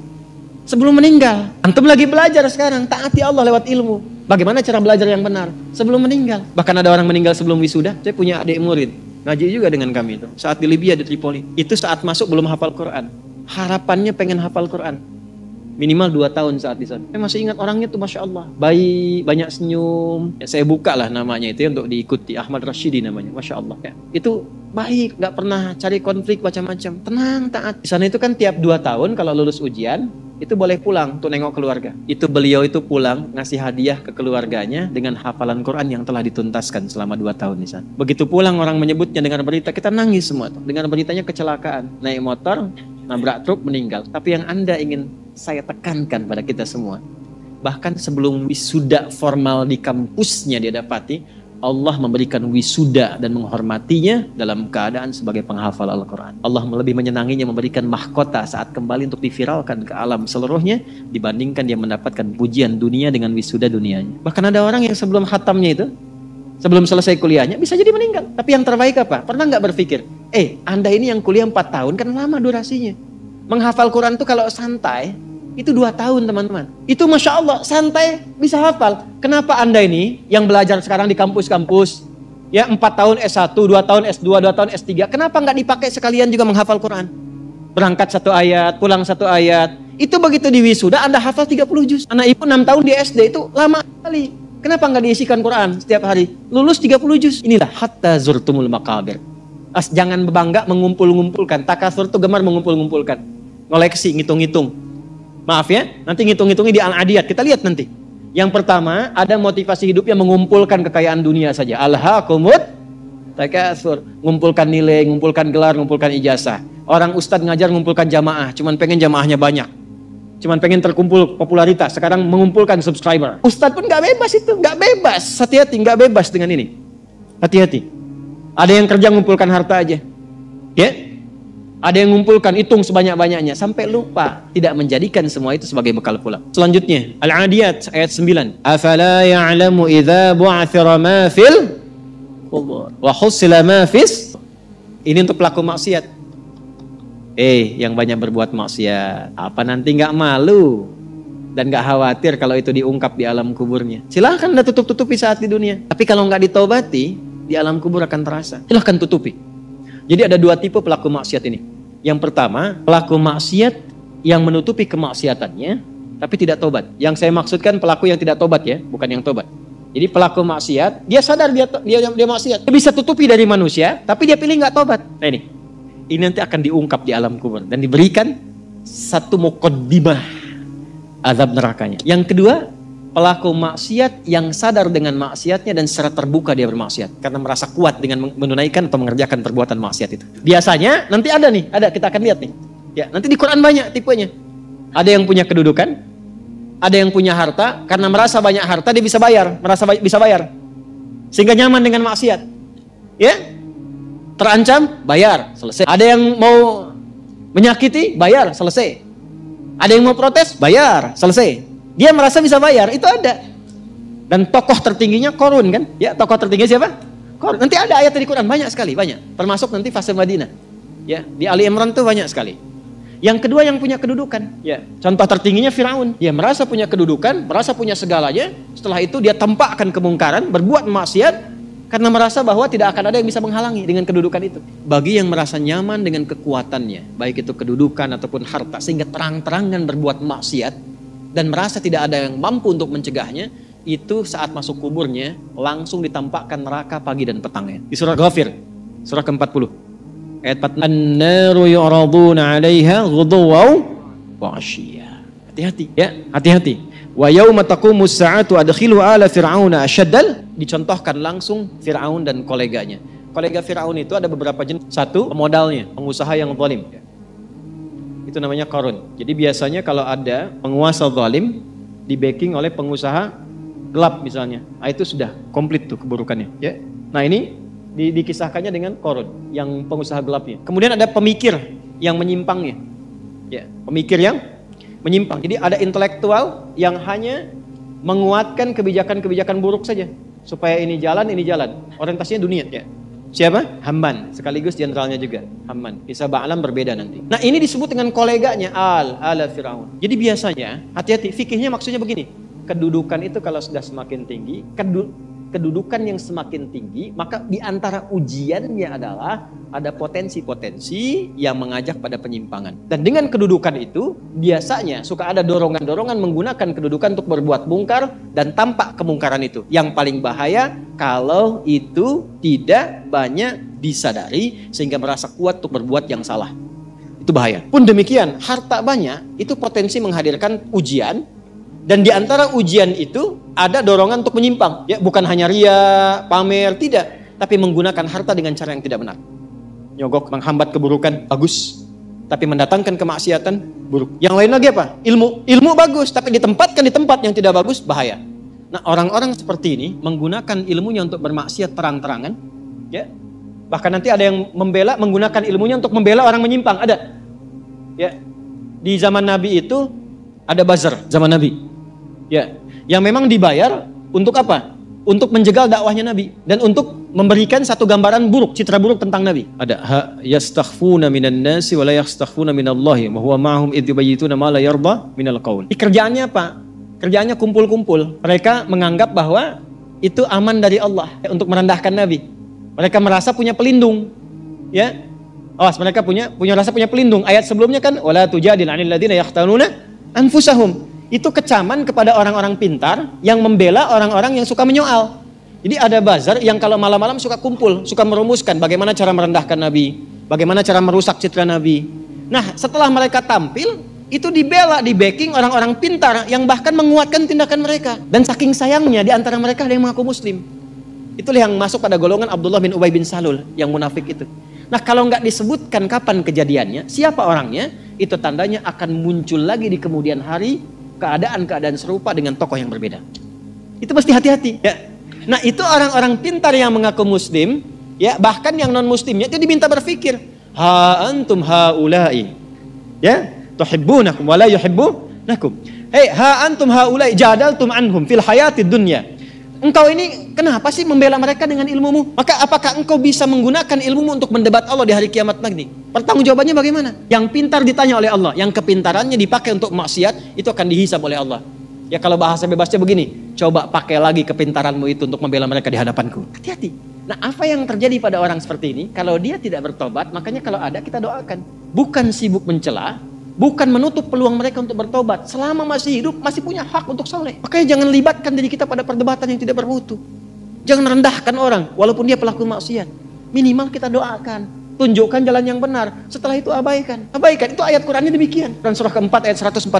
Sebelum meninggal. Antum lagi belajar sekarang. Taati Allah lewat ilmu. Bagaimana cara belajar yang benar? Sebelum meninggal. Bahkan ada orang meninggal sebelum wisuda. Saya punya adik murid, ngaji juga dengan kami itu. Saat di Libya, di Tripoli. Itu saat masuk belum hafal Quran. Harapannya pengen hafal Quran. Minimal 2 tahun saat di sana. Saya masih ingat orangnya tuh Masya Allah. Baik, banyak senyum. Ya, saya buka lah namanya itu ya, untuk diikuti. Ahmad Rashidi namanya. Masya Allah. Ya. Itu baik, gak pernah cari konflik macam-macam. Tenang, taat. Di sana itu kan tiap 2 tahun kalau lulus ujian, itu boleh pulang untuk nengok keluarga. Itu beliau itu pulang ngasih hadiah ke keluarganya dengan hafalan Quran yang telah dituntaskan selama 2 tahun di sana. Begitu pulang orang menyebutnya dengan berita, kita nangis semua tuh. Dengan beritanya kecelakaan, naik motor, nabrak truk, meninggal. Tapi yang Anda ingin saya tekankan pada kita semua, bahkan sebelum wisuda formal di kampusnya dia dapati, Allah memberikan wisuda dan menghormatinya dalam keadaan sebagai penghafal Al-Quran. Allah lebih menyenanginya memberikan mahkota saat kembali untuk diviralkan ke alam seluruhnya dibandingkan dia mendapatkan pujian dunia dengan wisuda dunianya. Bahkan ada orang yang sebelum khatamnya itu, sebelum selesai kuliahnya bisa jadi meninggal. Tapi yang terbaik apa? Pernah nggak berpikir, Anda ini yang kuliah 4 tahun kan lama durasinya. Menghafal Quran itu kalau santai itu 2 tahun teman-teman. Itu Masya Allah santai bisa hafal. Kenapa Anda ini yang belajar sekarang di kampus-kampus ya 4 tahun S1, 2 tahun S2, 2 tahun S3, kenapa nggak dipakai sekalian juga menghafal Quran? Berangkat 1 ayat, pulang 1 ayat. Itu begitu di wisuda Anda hafal 30 juz. Anak ibu 6 tahun di SD itu lama sekali. Kenapa nggak diisikan Quran setiap hari? Lulus 30 juz. Inilah hatta zurtumul maqabir. Jangan bangga mengumpul-ngumpulkan. Takasur itu gemar mengumpul-ngumpulkan. Ngoleksi, ngitung-ngitung. Maaf ya, nanti ngitung-ngitungnya di Al-Adiyat. Kita lihat nanti. Yang pertama, ada motivasi hidup yang mengumpulkan kekayaan dunia saja. Alhaakumut takasur. Ngumpulkan nilai, ngumpulkan gelar, ngumpulkan ijazah. Orang ustadz ngajar ngumpulkan jamaah. Cuman pengen jamaahnya banyak. Cuman pengen terkumpul popularitas. Sekarang mengumpulkan subscriber. Ustadz pun gak bebas itu. Gak bebas. Hati-hati, gak bebas dengan ini. Hati-hati. Ada yang kerja ngumpulkan harta aja. Ya? Ada yang ngumpulkan, hitung sebanyak-banyaknya. Sampai lupa. Tidak menjadikan semua itu sebagai bekal pulang. Selanjutnya. Al-Adiyat ayat 9. Afala ya'lamu idha bu'athira ma fil qubur. Wa hussila ma fis. Ini untuk pelaku maksiat. Yang banyak berbuat maksiat. Apa nanti gak malu? Dan gak khawatir kalau itu diungkap di alam kuburnya. Silahkan Anda tutup-tutupi saat di dunia. Tapi kalau gak ditobati, di alam kubur akan terasa. Silahkan tutupi. Jadi ada 2 tipe pelaku maksiat ini. Yang pertama, pelaku maksiat yang menutupi kemaksiatannya, tapi tidak tobat. Yang saya maksudkan pelaku yang tidak tobat ya, bukan yang tobat. Jadi pelaku maksiat, dia sadar dia maksiat. Dia bisa tutupi dari manusia, tapi dia pilih nggak tobat. Nah ini nanti akan diungkap di alam kubur. Dan diberikan satu muqaddimah azab nerakanya. Yang kedua, pelaku maksiat yang sadar dengan maksiatnya dan secara terbuka dia bermaksiat karena merasa kuat dengan menunaikan atau mengerjakan perbuatan maksiat itu. Biasanya nanti ada kita akan lihat nih. Ya, nanti di Quran banyak tipenya. Ada yang punya kedudukan, ada yang punya harta, karena merasa banyak harta dia bisa bayar, bisa bayar. Sehingga nyaman dengan maksiat. Ya? Terancam, bayar, selesai. Ada yang mau menyakiti, bayar, selesai. Ada yang mau protes, bayar, selesai. Dia merasa bisa bayar, itu ada. Dan tokoh tertingginya Qarun kan? Ya, tokoh tertinggi siapa? Qarun. Nanti ada ayat di Quran banyak sekali, banyak. Termasuk nanti fase Madinah. Ya, di Ali Imran tuh banyak sekali. Yang kedua yang punya kedudukan. Ya, contoh tertingginya Firaun. Dia merasa punya kedudukan, merasa punya segalanya. Setelah itu dia tampakkan kemungkaran, berbuat maksiat karena merasa bahwa tidak akan ada yang bisa menghalangi dengan kedudukan itu. Bagi yang merasa nyaman dengan kekuatannya, baik itu kedudukan ataupun harta, sehingga terang-terangan berbuat maksiat dan merasa tidak ada yang mampu untuk mencegahnya, itu saat masuk kuburnya langsung ditampakkan neraka pagi dan petangnya. Di surah Ghafir, surah ke-40, ayat 4. An-naru yu'raduna 'alaiha ghuduwan wa 'ashiyya. Hati-hati ya, hati-hati. Wa yauma taqumus sa'atu adkhilu ala fir'auna asyaddal. Dicontohkan langsung Fir'aun dan koleganya. Kolega Fir'aun itu ada beberapa jenis. Satu, pemodalnya, pengusaha yang zalim. Itu namanya Qarun. Jadi biasanya kalau ada penguasa zalim di backing oleh pengusaha gelap misalnya, itu sudah komplit tuh keburukannya. Ya. Nah ini dikisahkannya dengan Qarun yang pengusaha gelapnya. Kemudian ada pemikir yang menyimpangnya. Ya, pemikir yang menyimpang. Jadi ada intelektual yang hanya menguatkan kebijakan-kebijakan buruk saja supaya ini jalan. Orientasinya dunia. Ya. Siapa? Haman, sekaligus jenderalnya juga. Haman. Kisah Ba'lam berbeda nanti. Nah ini disebut dengan koleganya ala Fir'aun. Jadi biasanya, hati-hati, fikihnya maksudnya begini. kedudukan itu kalau sudah semakin tinggi, kedudukan yang semakin tinggi, maka di antara ujiannya adalah ada potensi-potensi yang mengajak pada penyimpangan. Dan dengan kedudukan itu, biasanya suka ada dorongan-dorongan menggunakan kedudukan untuk berbuat mungkar dan tampak kemungkaran itu. Yang paling bahaya kalau itu tidak banyak disadari sehingga merasa kuat untuk berbuat yang salah. Itu bahaya. Pun demikian, harta banyak itu potensi menghadirkan ujian. Dan di antara ujian itu ada dorongan untuk menyimpang. Ya, bukan hanya ria, pamer, tidak. Tapi menggunakan harta dengan cara yang tidak benar. Nyogok, menghambat keburukan, bagus. Tapi mendatangkan kemaksiatan, buruk. Yang lain lagi apa? Ilmu bagus, tapi ditempatkan di tempat yang tidak bagus, bahaya. Nah, orang-orang seperti ini menggunakan ilmunya untuk bermaksiat terang-terangan. Ya. Bahkan nanti ada yang menggunakan ilmunya untuk membela orang menyimpang. Ada. Ya. Di zaman Nabi itu ada bazar, zaman Nabi. Ya, yang memang dibayar untuk apa? Untuk menjegal dakwahnya Nabi dan untuk memberikan satu gambaran buruk, citra buruk tentang Nabi. Ada yastakhfuna minan nasi wa la yastakhfuna minallahi wa huwa ma'hum idh yubayyituna ma la yarda minal qaul. Kerjaannya apa? Kerjaannya kumpul-kumpul. Mereka menganggap bahwa itu aman dari Allah untuk merendahkan Nabi. Mereka merasa punya pelindung. Ya. Awas, mereka punya rasa punya pelindung. Ayat sebelumnya kan wala tujadil 'anil ladzina yahtanuna anfusahum. Itu kecaman kepada orang-orang pintar yang membela orang-orang yang suka menyoal. Jadi ada bazar yang kalau malam-malam suka kumpul, suka merumuskan bagaimana cara merendahkan Nabi, bagaimana cara merusak citra Nabi. Nah, setelah mereka tampil, itu dibela, di backing orang-orang pintar yang bahkan menguatkan tindakan mereka. Dan saking sayangnya di antara mereka ada yang mengaku muslim. Itulah yang masuk pada golongan Abdullah bin Ubay bin Salul, yang munafik itu. Nah, kalau nggak disebutkan kapan kejadiannya, siapa orangnya, itu tandanya akan muncul lagi di kemudian hari keadaan-keadaan serupa dengan tokoh yang berbeda. Itu mesti hati-hati. Ya. Nah, itu orang-orang pintar yang mengaku muslim, ya, bahkan yang non muslimnya itu diminta berpikir, ha antum haula'i, ya, tuhibbunakum wa la yuhibbunakum. Hei, ha antum haula'i jadaltum anhum fil hayatid dunya. Engkau ini kenapa sih membela mereka dengan ilmumu? Maka apakah engkau bisa menggunakan ilmumu untuk mendebat Allah di hari kiamat nanti? Pertanggungjawabannya bagaimana? Yang pintar ditanya oleh Allah, yang kepintarannya dipakai untuk maksiat, itu akan dihisab oleh Allah. Ya, kalau bahasa bebasnya begini, coba pakai lagi kepintaranmu itu untuk membela mereka di hadapanku. Hati-hati. Nah, apa yang terjadi pada orang seperti ini? Kalau dia tidak bertobat, makanya kalau ada kita doakan. Bukan sibuk mencela, bukan menutup peluang mereka untuk bertobat. Selama masih hidup, masih punya hak untuk soleh. Makanya jangan libatkan diri kita pada perdebatan yang tidak bermutu. Jangan rendahkan orang, walaupun dia pelaku maksiat. Minimal kita doakan. Tunjukkan jalan yang benar. Setelah itu abaikan. Abaikan. Itu ayat Qur'annya demikian. Quran surah keempat ayat 140.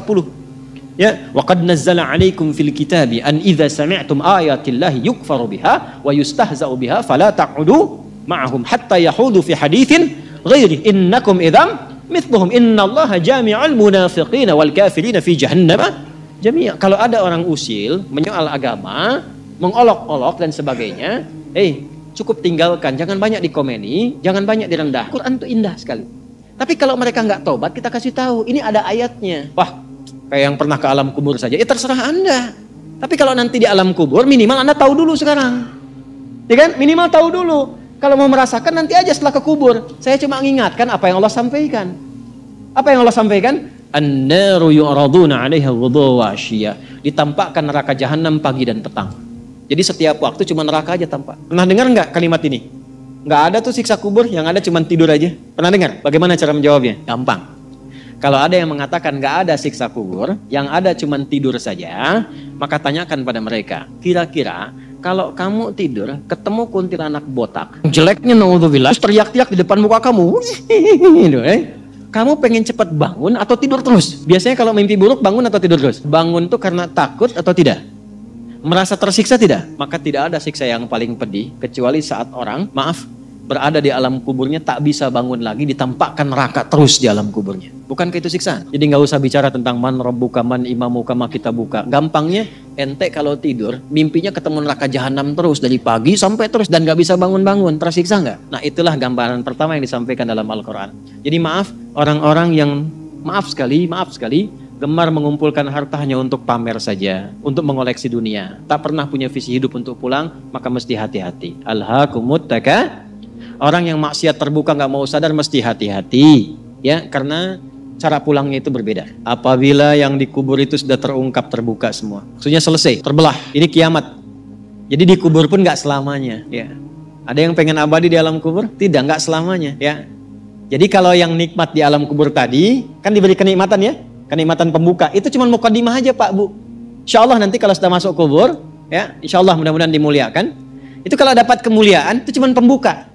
Ya, wa qad nazzala 'alaikum fil kitabi an idza sami'tum ayatillahi yukfaru biha wa yustahza'u biha fala taq'udu ma'ahum hatta yahudu fi haditsin ghairi innakum idzam mithluhum innallaha jami'ul munafiqina wal kafirina fi jahannam jami'a. Kalau ada orang usil menyoal agama, mengolok-olok dan sebagainya, cukup tinggalkan, jangan banyak dikomeni, jangan banyak direndah. Quran itu indah sekali. Tapi kalau mereka nggak tobat, kita kasih tahu, ini ada ayatnya. Wah, kayak yang pernah ke alam kubur saja, ya terserah Anda. Tapi kalau nanti di alam kubur, minimal Anda tahu dulu sekarang. Ya kan? Minimal tahu dulu. Kalau mau merasakan nanti aja setelah ke kubur. Saya cuma mengingatkan apa yang Allah sampaikan. Apa yang Allah sampaikan? An-naru yu'raduna 'alaiha ghudwa wa 'ashiyya. Ditampakkan neraka jahanam pagi dan petang. Jadi setiap waktu cuma neraka aja tampak. Pernah dengar nggak kalimat ini? Nggak ada tuh siksa kubur, yang ada cuma tidur aja. Pernah dengar? Bagaimana cara menjawabnya? Gampang. Kalau ada yang mengatakan nggak ada siksa kubur, yang ada cuma tidur saja, maka tanyakan pada mereka, kira-kira kalau kamu tidur, ketemu kuntilanak botak, jeleknya naudzubillah, terus teriak-teriak di depan muka kamu, kamu pengen cepat bangun atau tidur terus? Biasanya kalau mimpi buruk bangun atau tidur terus? Bangun tuh karena takut atau tidak? Merasa tersiksa tidak? Maka tidak ada siksa yang paling pedih kecuali saat orang, berada di alam kuburnya tak bisa bangun lagi, ditampakkan neraka terus di alam kuburnya. Bukankah itu siksa? Jadi nggak usah bicara tentang man rabbuka man imamuka ma kita buka. Gampangnya ente kalau tidur mimpinya ketemu neraka jahanam terus dari pagi sampai terus dan nggak bisa bangun-bangun, tersiksa nggak? Nah, itulah gambaran pertama yang disampaikan dalam Al-Quran. Jadi orang-orang yang maaf sekali gemar mengumpulkan harta hanya untuk pamer saja, untuk mengoleksi dunia, tak pernah punya visi hidup untuk pulang, maka mesti hati-hati. Alhaakumut takatsur. Orang yang maksiat terbuka nggak mau sadar mesti hati-hati, ya, karena cara pulangnya itu berbeda. Apabila yang dikubur itu sudah terungkap, terbuka semua. Maksudnya selesai, terbelah. Ini kiamat. Jadi dikubur pun nggak selamanya. Ya. Ada yang pengen abadi di alam kubur? Tidak, nggak selamanya. Ya. Jadi kalau yang nikmat di alam kubur tadi, kan diberi kenikmatan ya. Kenikmatan pembuka. Itu cuma mukadimah aja Pak Bu. Insya Allah nanti kalau sudah masuk kubur, ya, insya Allah mudah-mudahan dimuliakan. Itu kalau dapat kemuliaan, itu cuma pembuka.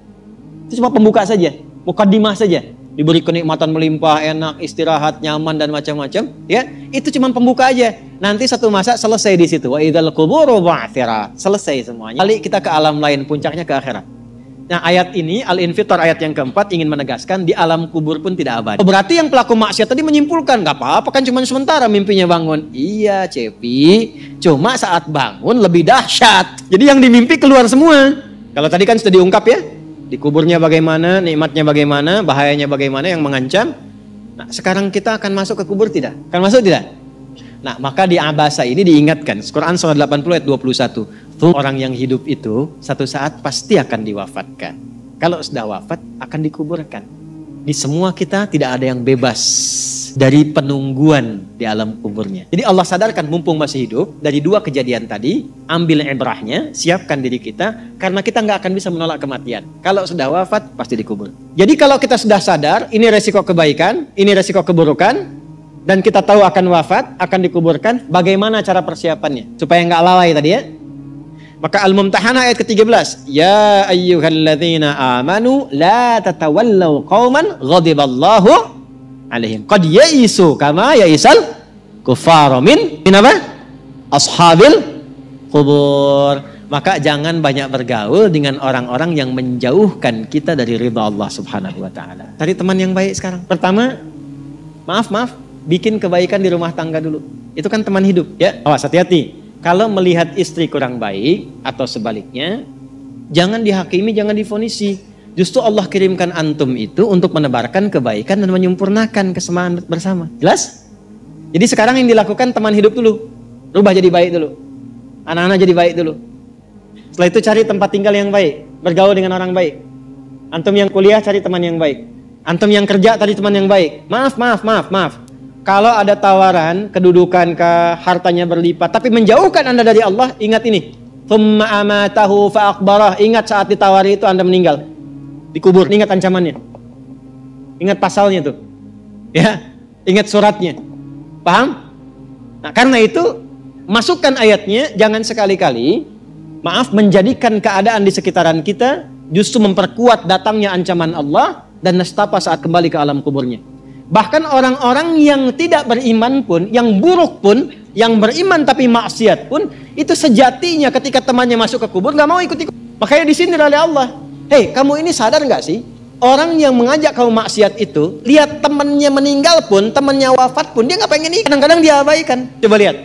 Itu cuma pembuka saja. Mukadimah saja. Diberi kenikmatan melimpah, enak, istirahat, nyaman dan macam-macam, ya. Itu cuma pembuka aja. Nanti satu masa selesai di situ. Wa idzal quburu bu'tsirat. Selesai semuanya. Kali kita ke alam lain, puncaknya ke akhirat. Nah, ayat ini Al-Infitar ayat yang keempat ingin menegaskan di alam kubur pun tidak abadi. Berarti yang pelaku maksiat tadi menyimpulkan, nggak apa-apa kan cuma sementara mimpinya bangun. Iya, Cepi. Cuma saat bangun lebih dahsyat. Jadi yang dimimpi keluar semua. Kalau tadi kan sudah diungkap ya. Di kuburnya bagaimana, nikmatnya bagaimana, bahayanya bagaimana yang mengancam. Nah, sekarang kita akan masuk ke kubur tidak? Akan masuk tidak? Nah, maka di Abasa ini diingatkan. Quran surah 80 ayat 21. Orang yang hidup itu satu saat pasti akan diwafatkan. Kalau sudah wafat akan dikuburkan. Di semua kita tidak ada yang bebas dari penungguan di alam kuburnya. Jadi Allah sadarkan mumpung masih hidup, dari dua kejadian tadi, ambil ibrahnya, siapkan diri kita, karena kita nggak akan bisa menolak kematian. Kalau sudah wafat, pasti dikubur. Jadi kalau kita sudah sadar, ini resiko kebaikan, ini resiko keburukan, dan kita tahu akan wafat, akan dikuburkan, bagaimana cara persiapannya? Supaya nggak lalai tadi ya. Maka Al-Mumtahanah ayat ke-13. Ya ayyuhalladzina amanu la tatawallaw qauman ghadiballahu alaihim qad ya'isu kama ya'isal kuffar min apa? Ashabil kubur. Maka jangan banyak bergaul dengan orang-orang yang menjauhkan kita dari ridha Allah Subhanahu wa taala. Cari teman yang baik sekarang. Pertama, maaf, bikin kebaikan di rumah tangga dulu. Itu kan teman hidup, ya. Awas, hati-hati. Kalau melihat istri kurang baik atau sebaliknya, jangan dihakimi, jangan difonisi. Justru Allah kirimkan antum itu untuk menebarkan kebaikan dan menyempurnakan kesemaan bersama. Jelas? Jadi sekarang yang dilakukan teman hidup dulu. Rubah jadi baik dulu. Anak-anak jadi baik dulu. Setelah itu cari tempat tinggal yang baik. Bergaul dengan orang baik. Antum yang kuliah cari teman yang baik. Antum yang kerja cari teman yang baik. Maaf. Kalau ada tawaran, kedudukan ke hartanya berlipat, tapi menjauhkan Anda dari Allah, ingat ini. Tsumma amatahu fa aqbarah. Ingat saat ditawari itu Anda meninggal. Dikubur, ingat ancamannya. Ingat pasalnya tuh. Ya, ingat suratnya. Paham? Nah, karena itu masukkan ayatnya, jangan sekali-kali menjadikan keadaan di sekitaran kita justru memperkuat datangnya ancaman Allah dan nestapa saat kembali ke alam kuburnya. Bahkan orang-orang yang tidak beriman pun, yang buruk pun, yang beriman tapi maksiat pun, itu sejatinya ketika temannya masuk ke kubur nggak mau ikut-ikut. Makanya disindir oleh Allah. Hei, kamu ini sadar nggak sih? Orang yang mengajak kamu maksiat itu, lihat temannya meninggal pun, temannya wafat pun, dia nggak pengen ikut. Kadang-kadang dia abaikan. Coba lihat.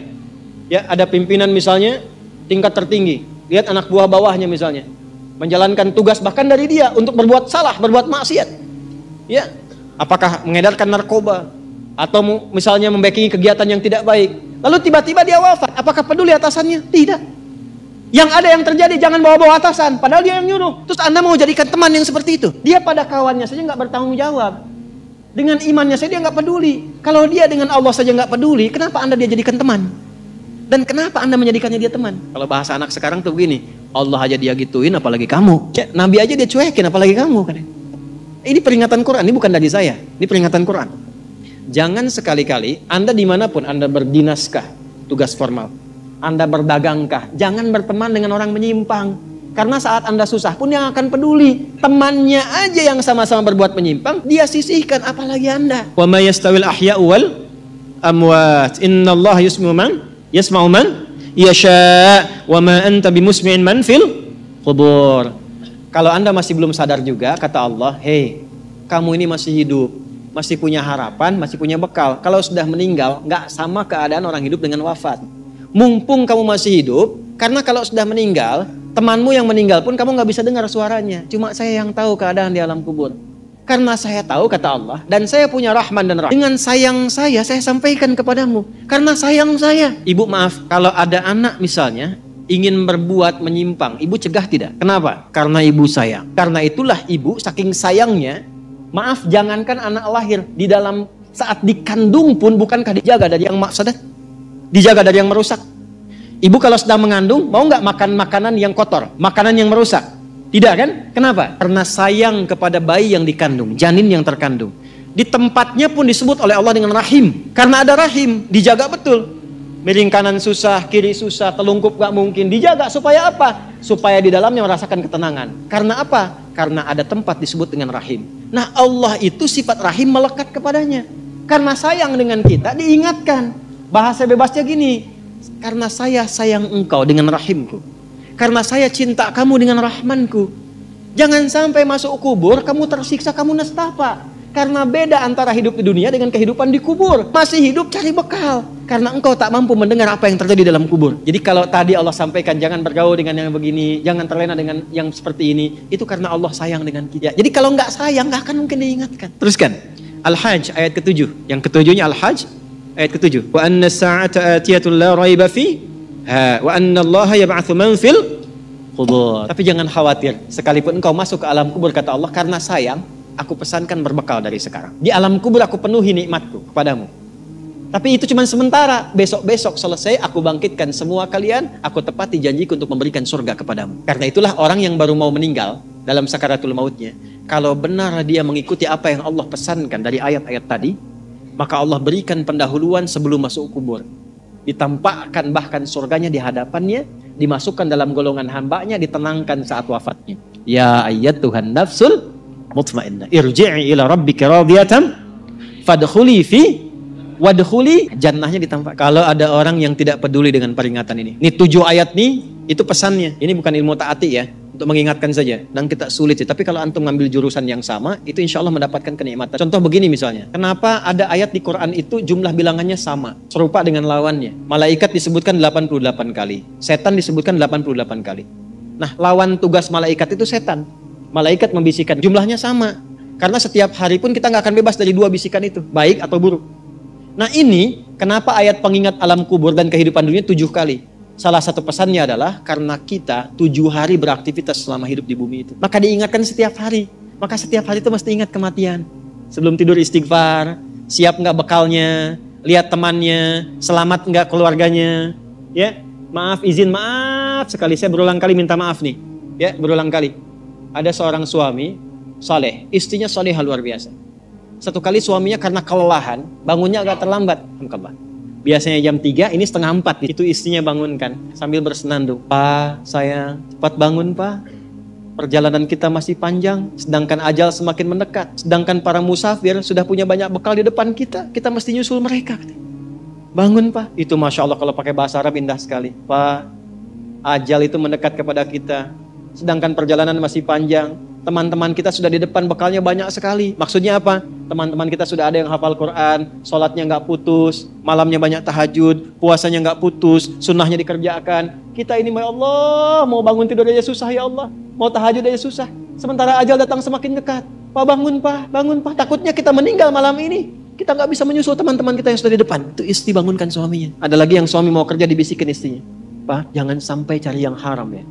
Ya, ada pimpinan misalnya tingkat tertinggi. Lihat anak buah bawahnya misalnya, menjalankan tugas bahkan dari dia untuk berbuat salah, berbuat maksiat. Ya. Apakah mengedarkan narkoba atau misalnya membackingi kegiatan yang tidak baik. Lalu tiba-tiba dia wafat. Apakah peduli atasannya? Tidak. Yang ada yang terjadi jangan bawa-bawa atasan. Padahal dia yang nyuruh. Terus Anda mau jadikan teman yang seperti itu. Dia pada kawannya saja nggak bertanggung jawab. Dengan imannya saja dia nggak peduli. Kalau dia dengan Allah saja nggak peduli, kenapa Anda dia jadikan teman? Dan kenapa Anda menjadikannya dia teman? Kalau bahasa anak sekarang tuh begini. Allah aja dia gituin, apalagi kamu. Nabi aja dia cuekin, apalagi kamu kan? Ini peringatan Quran, ini bukan dari saya. Ini peringatan Quran. Jangan sekali-kali Anda dimanapun Anda berdinaskah, tugas formal, Anda berdagangkah, jangan berteman dengan orang menyimpang. Karena saat Anda susah pun yang akan peduli. Temannya aja yang sama-sama berbuat menyimpang, dia sisihkan, apalagi Anda. Wa ma yastawil ahya'u wal amwat. Innallaha yasma'u man yasha' wa ma anta bimusmi'in man fil qubur. Kalau Anda masih belum sadar juga, kata Allah, hei, kamu ini masih hidup, masih punya harapan, masih punya bekal. Kalau sudah meninggal, nggak sama keadaan orang hidup dengan wafat. Mumpung kamu masih hidup, karena kalau sudah meninggal, temanmu yang meninggal pun kamu nggak bisa dengar suaranya. Cuma saya yang tahu keadaan di alam kubur. Karena saya tahu, kata Allah, dan saya punya Rahman dan Rahim. Dengan sayang saya sampaikan kepadamu. Karena sayang saya. Ibu maaf, kalau ada anak misalnya, ingin berbuat menyimpang, ibu cegah tidak? Kenapa? Karena ibu sayang. Karena itulah ibu saking sayangnya, maaf, jangankan anak lahir, di dalam Saat dikandung pun bukankah dijaga dari yang mafsadat? Dijaga dari yang merusak. Ibu kalau sedang mengandung, mau nggak makan makanan yang kotor, makanan yang merusak? Tidak kan? Kenapa? Karena sayang kepada bayi yang dikandung, janin yang terkandung. Di tempatnya pun disebut oleh Allah dengan rahim. Karena ada rahim, dijaga betul. Miring kanan susah, kiri susah, telungkup gak mungkin. Dijaga supaya apa? Supaya di dalamnya merasakan ketenangan. Karena apa? Karena ada tempat disebut dengan rahim. Nah, Allah itu sifat rahim melekat kepadanya. Karena sayang dengan kita, diingatkan. Bahasa bebasnya gini, karena saya sayang engkau dengan rahimku. Karena saya cinta kamu dengan rahmanku. Jangan sampai masuk kubur, kamu tersiksa, kamu nestapa. Karena beda antara hidup di dunia dengan kehidupan di kubur. Masih hidup cari bekal. Karena engkau tak mampu mendengar apa yang terjadi dalam kubur. Jadi kalau tadi Allah sampaikan jangan bergaul dengan yang begini, jangan terlena dengan yang seperti ini. Itu karena Allah sayang dengan kita. Jadi kalau nggak sayang nggak akan mungkin diingatkan. Teruskan. Al-Hajj ayat ke-7. Yang ke-7-nya Al-Hajj ayat ke-7. Wa anna sa'ata atiyatun la raiba fi wa anna Allah yab'atsu man fil qubur. Tapi jangan khawatir. Sekalipun engkau masuk ke alam kubur kata Allah, karena sayang aku pesankan berbekal dari sekarang. Di alam kubur aku penuhi nikmatku kepadamu. Tapi itu cuma sementara. Besok-besok selesai aku bangkitkan semua kalian. Aku tepati janjiku untuk memberikan surga kepadamu. Karena itulah orang yang baru mau meninggal dalam sakaratul mautnya, kalau benar dia mengikuti apa yang Allah pesankan dari ayat-ayat tadi, maka Allah berikan pendahuluan sebelum masuk kubur. Ditampakkan bahkan surganya di hadapannya, dimasukkan dalam golongan hambanya, ditenangkan saat wafatnya. Ya ayyatuhan nafsul mutmainnah irji'i ila rabbika radiyatan fadkhuli fi wadkhuli jannahnya ditampak. Kalau ada orang yang tidak peduli dengan peringatan ini 7 ayat nih, itu pesannya. Ini bukan ilmu taati ya, untuk mengingatkan saja. Dan kita sulit sih. Tapi kalau antum ngambil jurusan yang sama, itu insya Allah mendapatkan kenikmatan. Contoh begini misalnya, kenapa ada ayat di Quran itu jumlah bilangannya sama, serupa dengan lawannya? Malaikat disebutkan 88 kali, setan disebutkan 88 kali. Nah, lawan tugas malaikat itu setan. Malaikat membisikkan, jumlahnya sama. Karena setiap hari pun kita nggak akan bebas dari 2 bisikan itu, baik atau buruk. Nah ini, kenapa ayat pengingat alam kubur dan kehidupan dunia 7 kali? Salah satu pesannya adalah karena kita 7 hari beraktivitas selama hidup di bumi itu. Maka diingatkan setiap hari. Maka setiap hari itu mesti ingat kematian. Sebelum tidur istighfar, siap nggak bekalnya, lihat temannya, selamat nggak keluarganya. Ya, maaf sekali, saya berulang kali minta maaf nih. Ya, berulang kali. Ada seorang suami saleh, istrinya salehah luar biasa. Satu kali suaminya karena kelelahan, bangunnya agak terlambat. Biasanya jam 3, ini setengah 4. Itu istrinya bangunkan sambil bersenandung. Pak, sayang, cepat bangun Pak. Perjalanan kita masih panjang, sedangkan ajal semakin mendekat. Sedangkan para musafir sudah punya banyak bekal di depan kita. Kita mesti nyusul mereka. Bangun Pak. Itu Masya Allah kalau pakai bahasa Arab indah sekali. Pak, ajal itu mendekat kepada kita. Sedangkan perjalanan masih panjang. Teman-teman kita sudah di depan, bekalnya banyak sekali. Maksudnya apa? Teman-teman kita sudah ada yang hafal Quran, sholatnya nggak putus, malamnya banyak tahajud, puasanya nggak putus, sunnahnya dikerjakan. Kita ini, ya Allah, mau bangun tidur aja susah ya Allah, mau tahajud aja susah. Sementara ajal datang semakin dekat. Pak bangun Pak. Takutnya kita meninggal malam ini. Kita nggak bisa menyusul teman-teman kita yang sudah di depan. Itu istri bangunkan suaminya. Ada lagi yang suami mau kerja dibisikin istrinya. Pak, jangan sampai cari yang haram ya.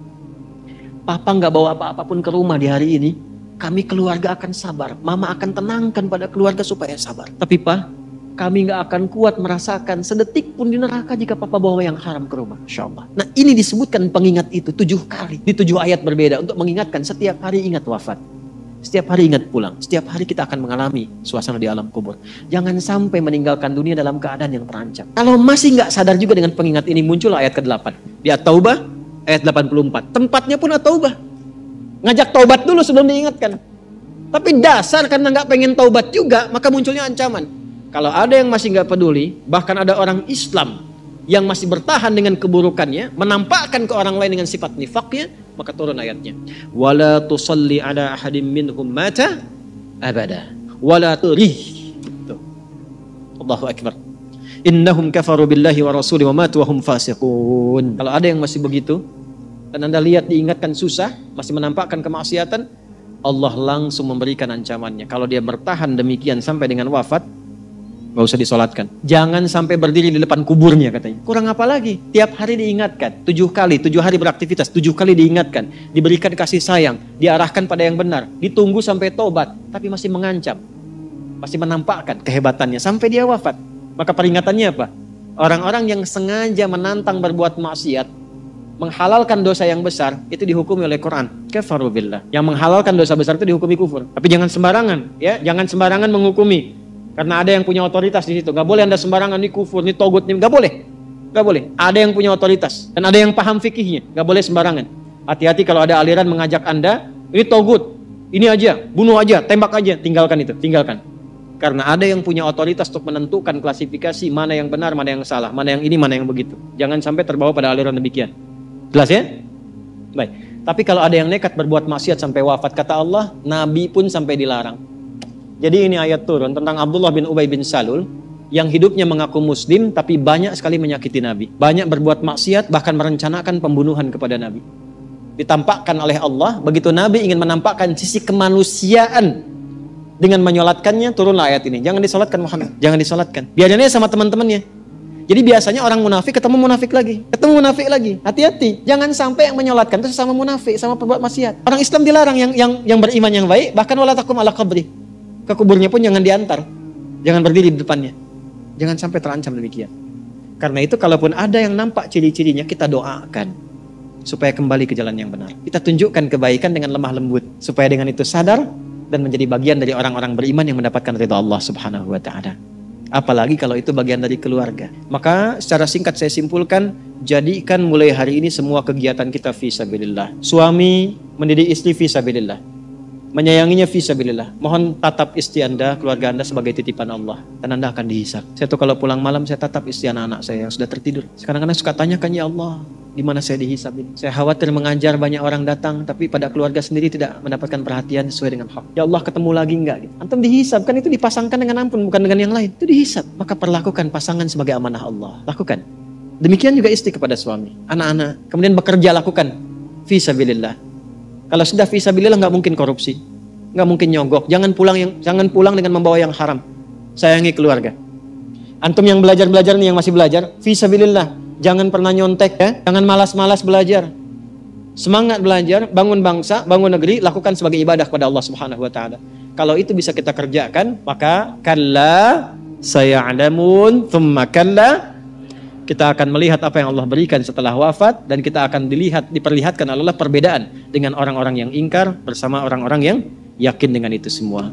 Papa nggak bawa apa-apapun ke rumah di hari ini, kami keluarga akan sabar. Mama akan tenangkan pada keluarga supaya sabar. Tapi Pak, kami nggak akan kuat merasakan sedetik pun di neraka jika Papa bawa yang haram ke rumah. Insya Allah. Nah ini disebutkan pengingat itu 7 kali. Di 7 ayat berbeda untuk mengingatkan setiap hari ingat wafat. Setiap hari ingat pulang. Setiap hari kita akan mengalami suasana di alam kubur. Jangan sampai meninggalkan dunia dalam keadaan yang terancam. Kalau masih nggak sadar juga dengan pengingat ini, muncul ayat ke-8. Di At-Taubah ayat 84. Tempatnya pun At-Taubah. Ngajak taubat dulu sebelum diingatkan. Tapi dasar karena nggak pengen taubat juga, maka munculnya ancaman. Kalau ada yang masih nggak peduli, bahkan ada orang Islam yang masih bertahan dengan keburukannya, menampakkan ke orang lain dengan sifat nifaknya, maka turun ayatnya. Wala tusalli ala ahadim minhum mata abada. Wala turih. Allahu Akbar. Innahum kafaru billahi wa rasuli wa matu wa hum fasiqun. Kalau ada yang masih begitu, dan Anda lihat diingatkan susah, masih menampakkan kemaksiatan, Allah langsung memberikan ancamannya. Kalau dia bertahan demikian sampai dengan wafat, gak usah disolatkan. Jangan sampai berdiri di depan kuburnya katanya. Kurang apa lagi? Tiap hari diingatkan. 7 kali, 7 hari beraktivitas, 7 kali diingatkan. Diberikan kasih sayang, diarahkan pada yang benar. Ditunggu sampai tobat, tapi masih mengancam. masih menampakkan kehebatannya sampai dia wafat. Maka peringatannya apa? Orang-orang yang sengaja menantang berbuat maksiat, menghalalkan dosa yang besar, itu dihukumi oleh Quran. Kafaru billah. Yang menghalalkan dosa besar itu dihukumi kufur. Tapi jangan sembarangan, ya, jangan sembarangan menghukumi. Karena ada yang punya otoritas di situ. Gak boleh Anda sembarangan, ini kufur, ini togut, ini gak boleh. Gak boleh. Ada yang punya otoritas dan ada yang paham fikihnya. Gak boleh sembarangan. Hati-hati kalau ada aliran mengajak Anda, ini togut, ini aja, bunuh aja, tembak aja, tinggalkan itu, tinggalkan. Karena ada yang punya otoritas untuk menentukan klasifikasi mana yang benar, mana yang salah, mana yang ini, mana yang begitu. Jangan sampai terbawa pada aliran demikian. Jelas ya? Baik. Tapi kalau ada yang nekat berbuat maksiat sampai wafat, kata Allah, Nabi pun sampai dilarang. Jadi ini ayat turun tentang Abdullah bin Ubay bin Salul yang hidupnya mengaku muslim tapi banyak sekali menyakiti Nabi. Banyak berbuat maksiat, bahkan merencanakan pembunuhan kepada Nabi. Ditampakkan oleh Allah, begitu Nabi ingin menampakkan sisi kemanusiaan dengan menyolatkannya, turunlah ayat ini. Jangan disolatkan Muhammad, jangan disolatkan. Biarnya sama teman-temannya. Jadi biasanya orang munafik ketemu munafik lagi, ketemu munafik lagi. Hati-hati, jangan sampai yang menyolatkan itu sama munafik, sama pembuat maksiat. Orang Islam dilarang yang beriman yang baik, bahkan wala takum ala qabri. Ke kuburnya pun jangan diantar, jangan berdiri di depannya. Jangan sampai terancam demikian. Karena itu kalaupun ada yang nampak ciri-cirinya, kita doakan supaya kembali ke jalan yang benar. Kita tunjukkan kebaikan dengan lemah lembut supaya dengan itu sadar dan menjadi bagian dari orang-orang beriman yang mendapatkan ridha Allah Subhanahu wa taala. Apalagi kalau itu bagian dari keluarga. Maka secara singkat saya simpulkan, jadikan mulai hari ini semua kegiatan kita fi sabilillah. Suami mendidik istri fi sabilillah. Menyayanginya fi sabilillah. Mohon tatap istri Anda, keluarga Anda sebagai titipan Allah dan Anda akan dihisab. Saya tuh kalau pulang malam saya tatap istri anak-anak saya yang sudah tertidur. Kadang-kadang suka tanyakan, ya Allah, di mana saya dihisab ini? Saya khawatir mengajar banyak orang datang tapi pada keluarga sendiri tidak mendapatkan perhatian sesuai dengan hak. Ya Allah, ketemu lagi enggak? Gitu. Antum dihisab, kan itu dipasangkan dengan ampun, bukan dengan yang lain. Itu dihisab. Maka perlakukan pasangan sebagai amanah Allah. Lakukan. Demikian juga istri kepada suami, anak-anak. Kemudian bekerja, lakukan fi sabilillah. Kalau sudah fi sabilillah nggak mungkin korupsi, nggak mungkin nyogok. Jangan pulang dengan membawa yang haram. Sayangi keluarga. Antum yang belajar nih, yang masih belajar, fi sabilillah. Jangan pernah nyontek ya, jangan malas-malas belajar. Semangat belajar, bangun bangsa, bangun negeri, lakukan sebagai ibadah kepada Allah Subhanahu wa taala. Kalau itu bisa kita kerjakan, maka kalla saya'lamun thumma kalla, kita akan melihat apa yang Allah berikan setelah wafat dan kita akan diperlihatkan oleh Allah perbedaan dengan orang-orang yang ingkar bersama orang-orang yang yakin dengan itu semua.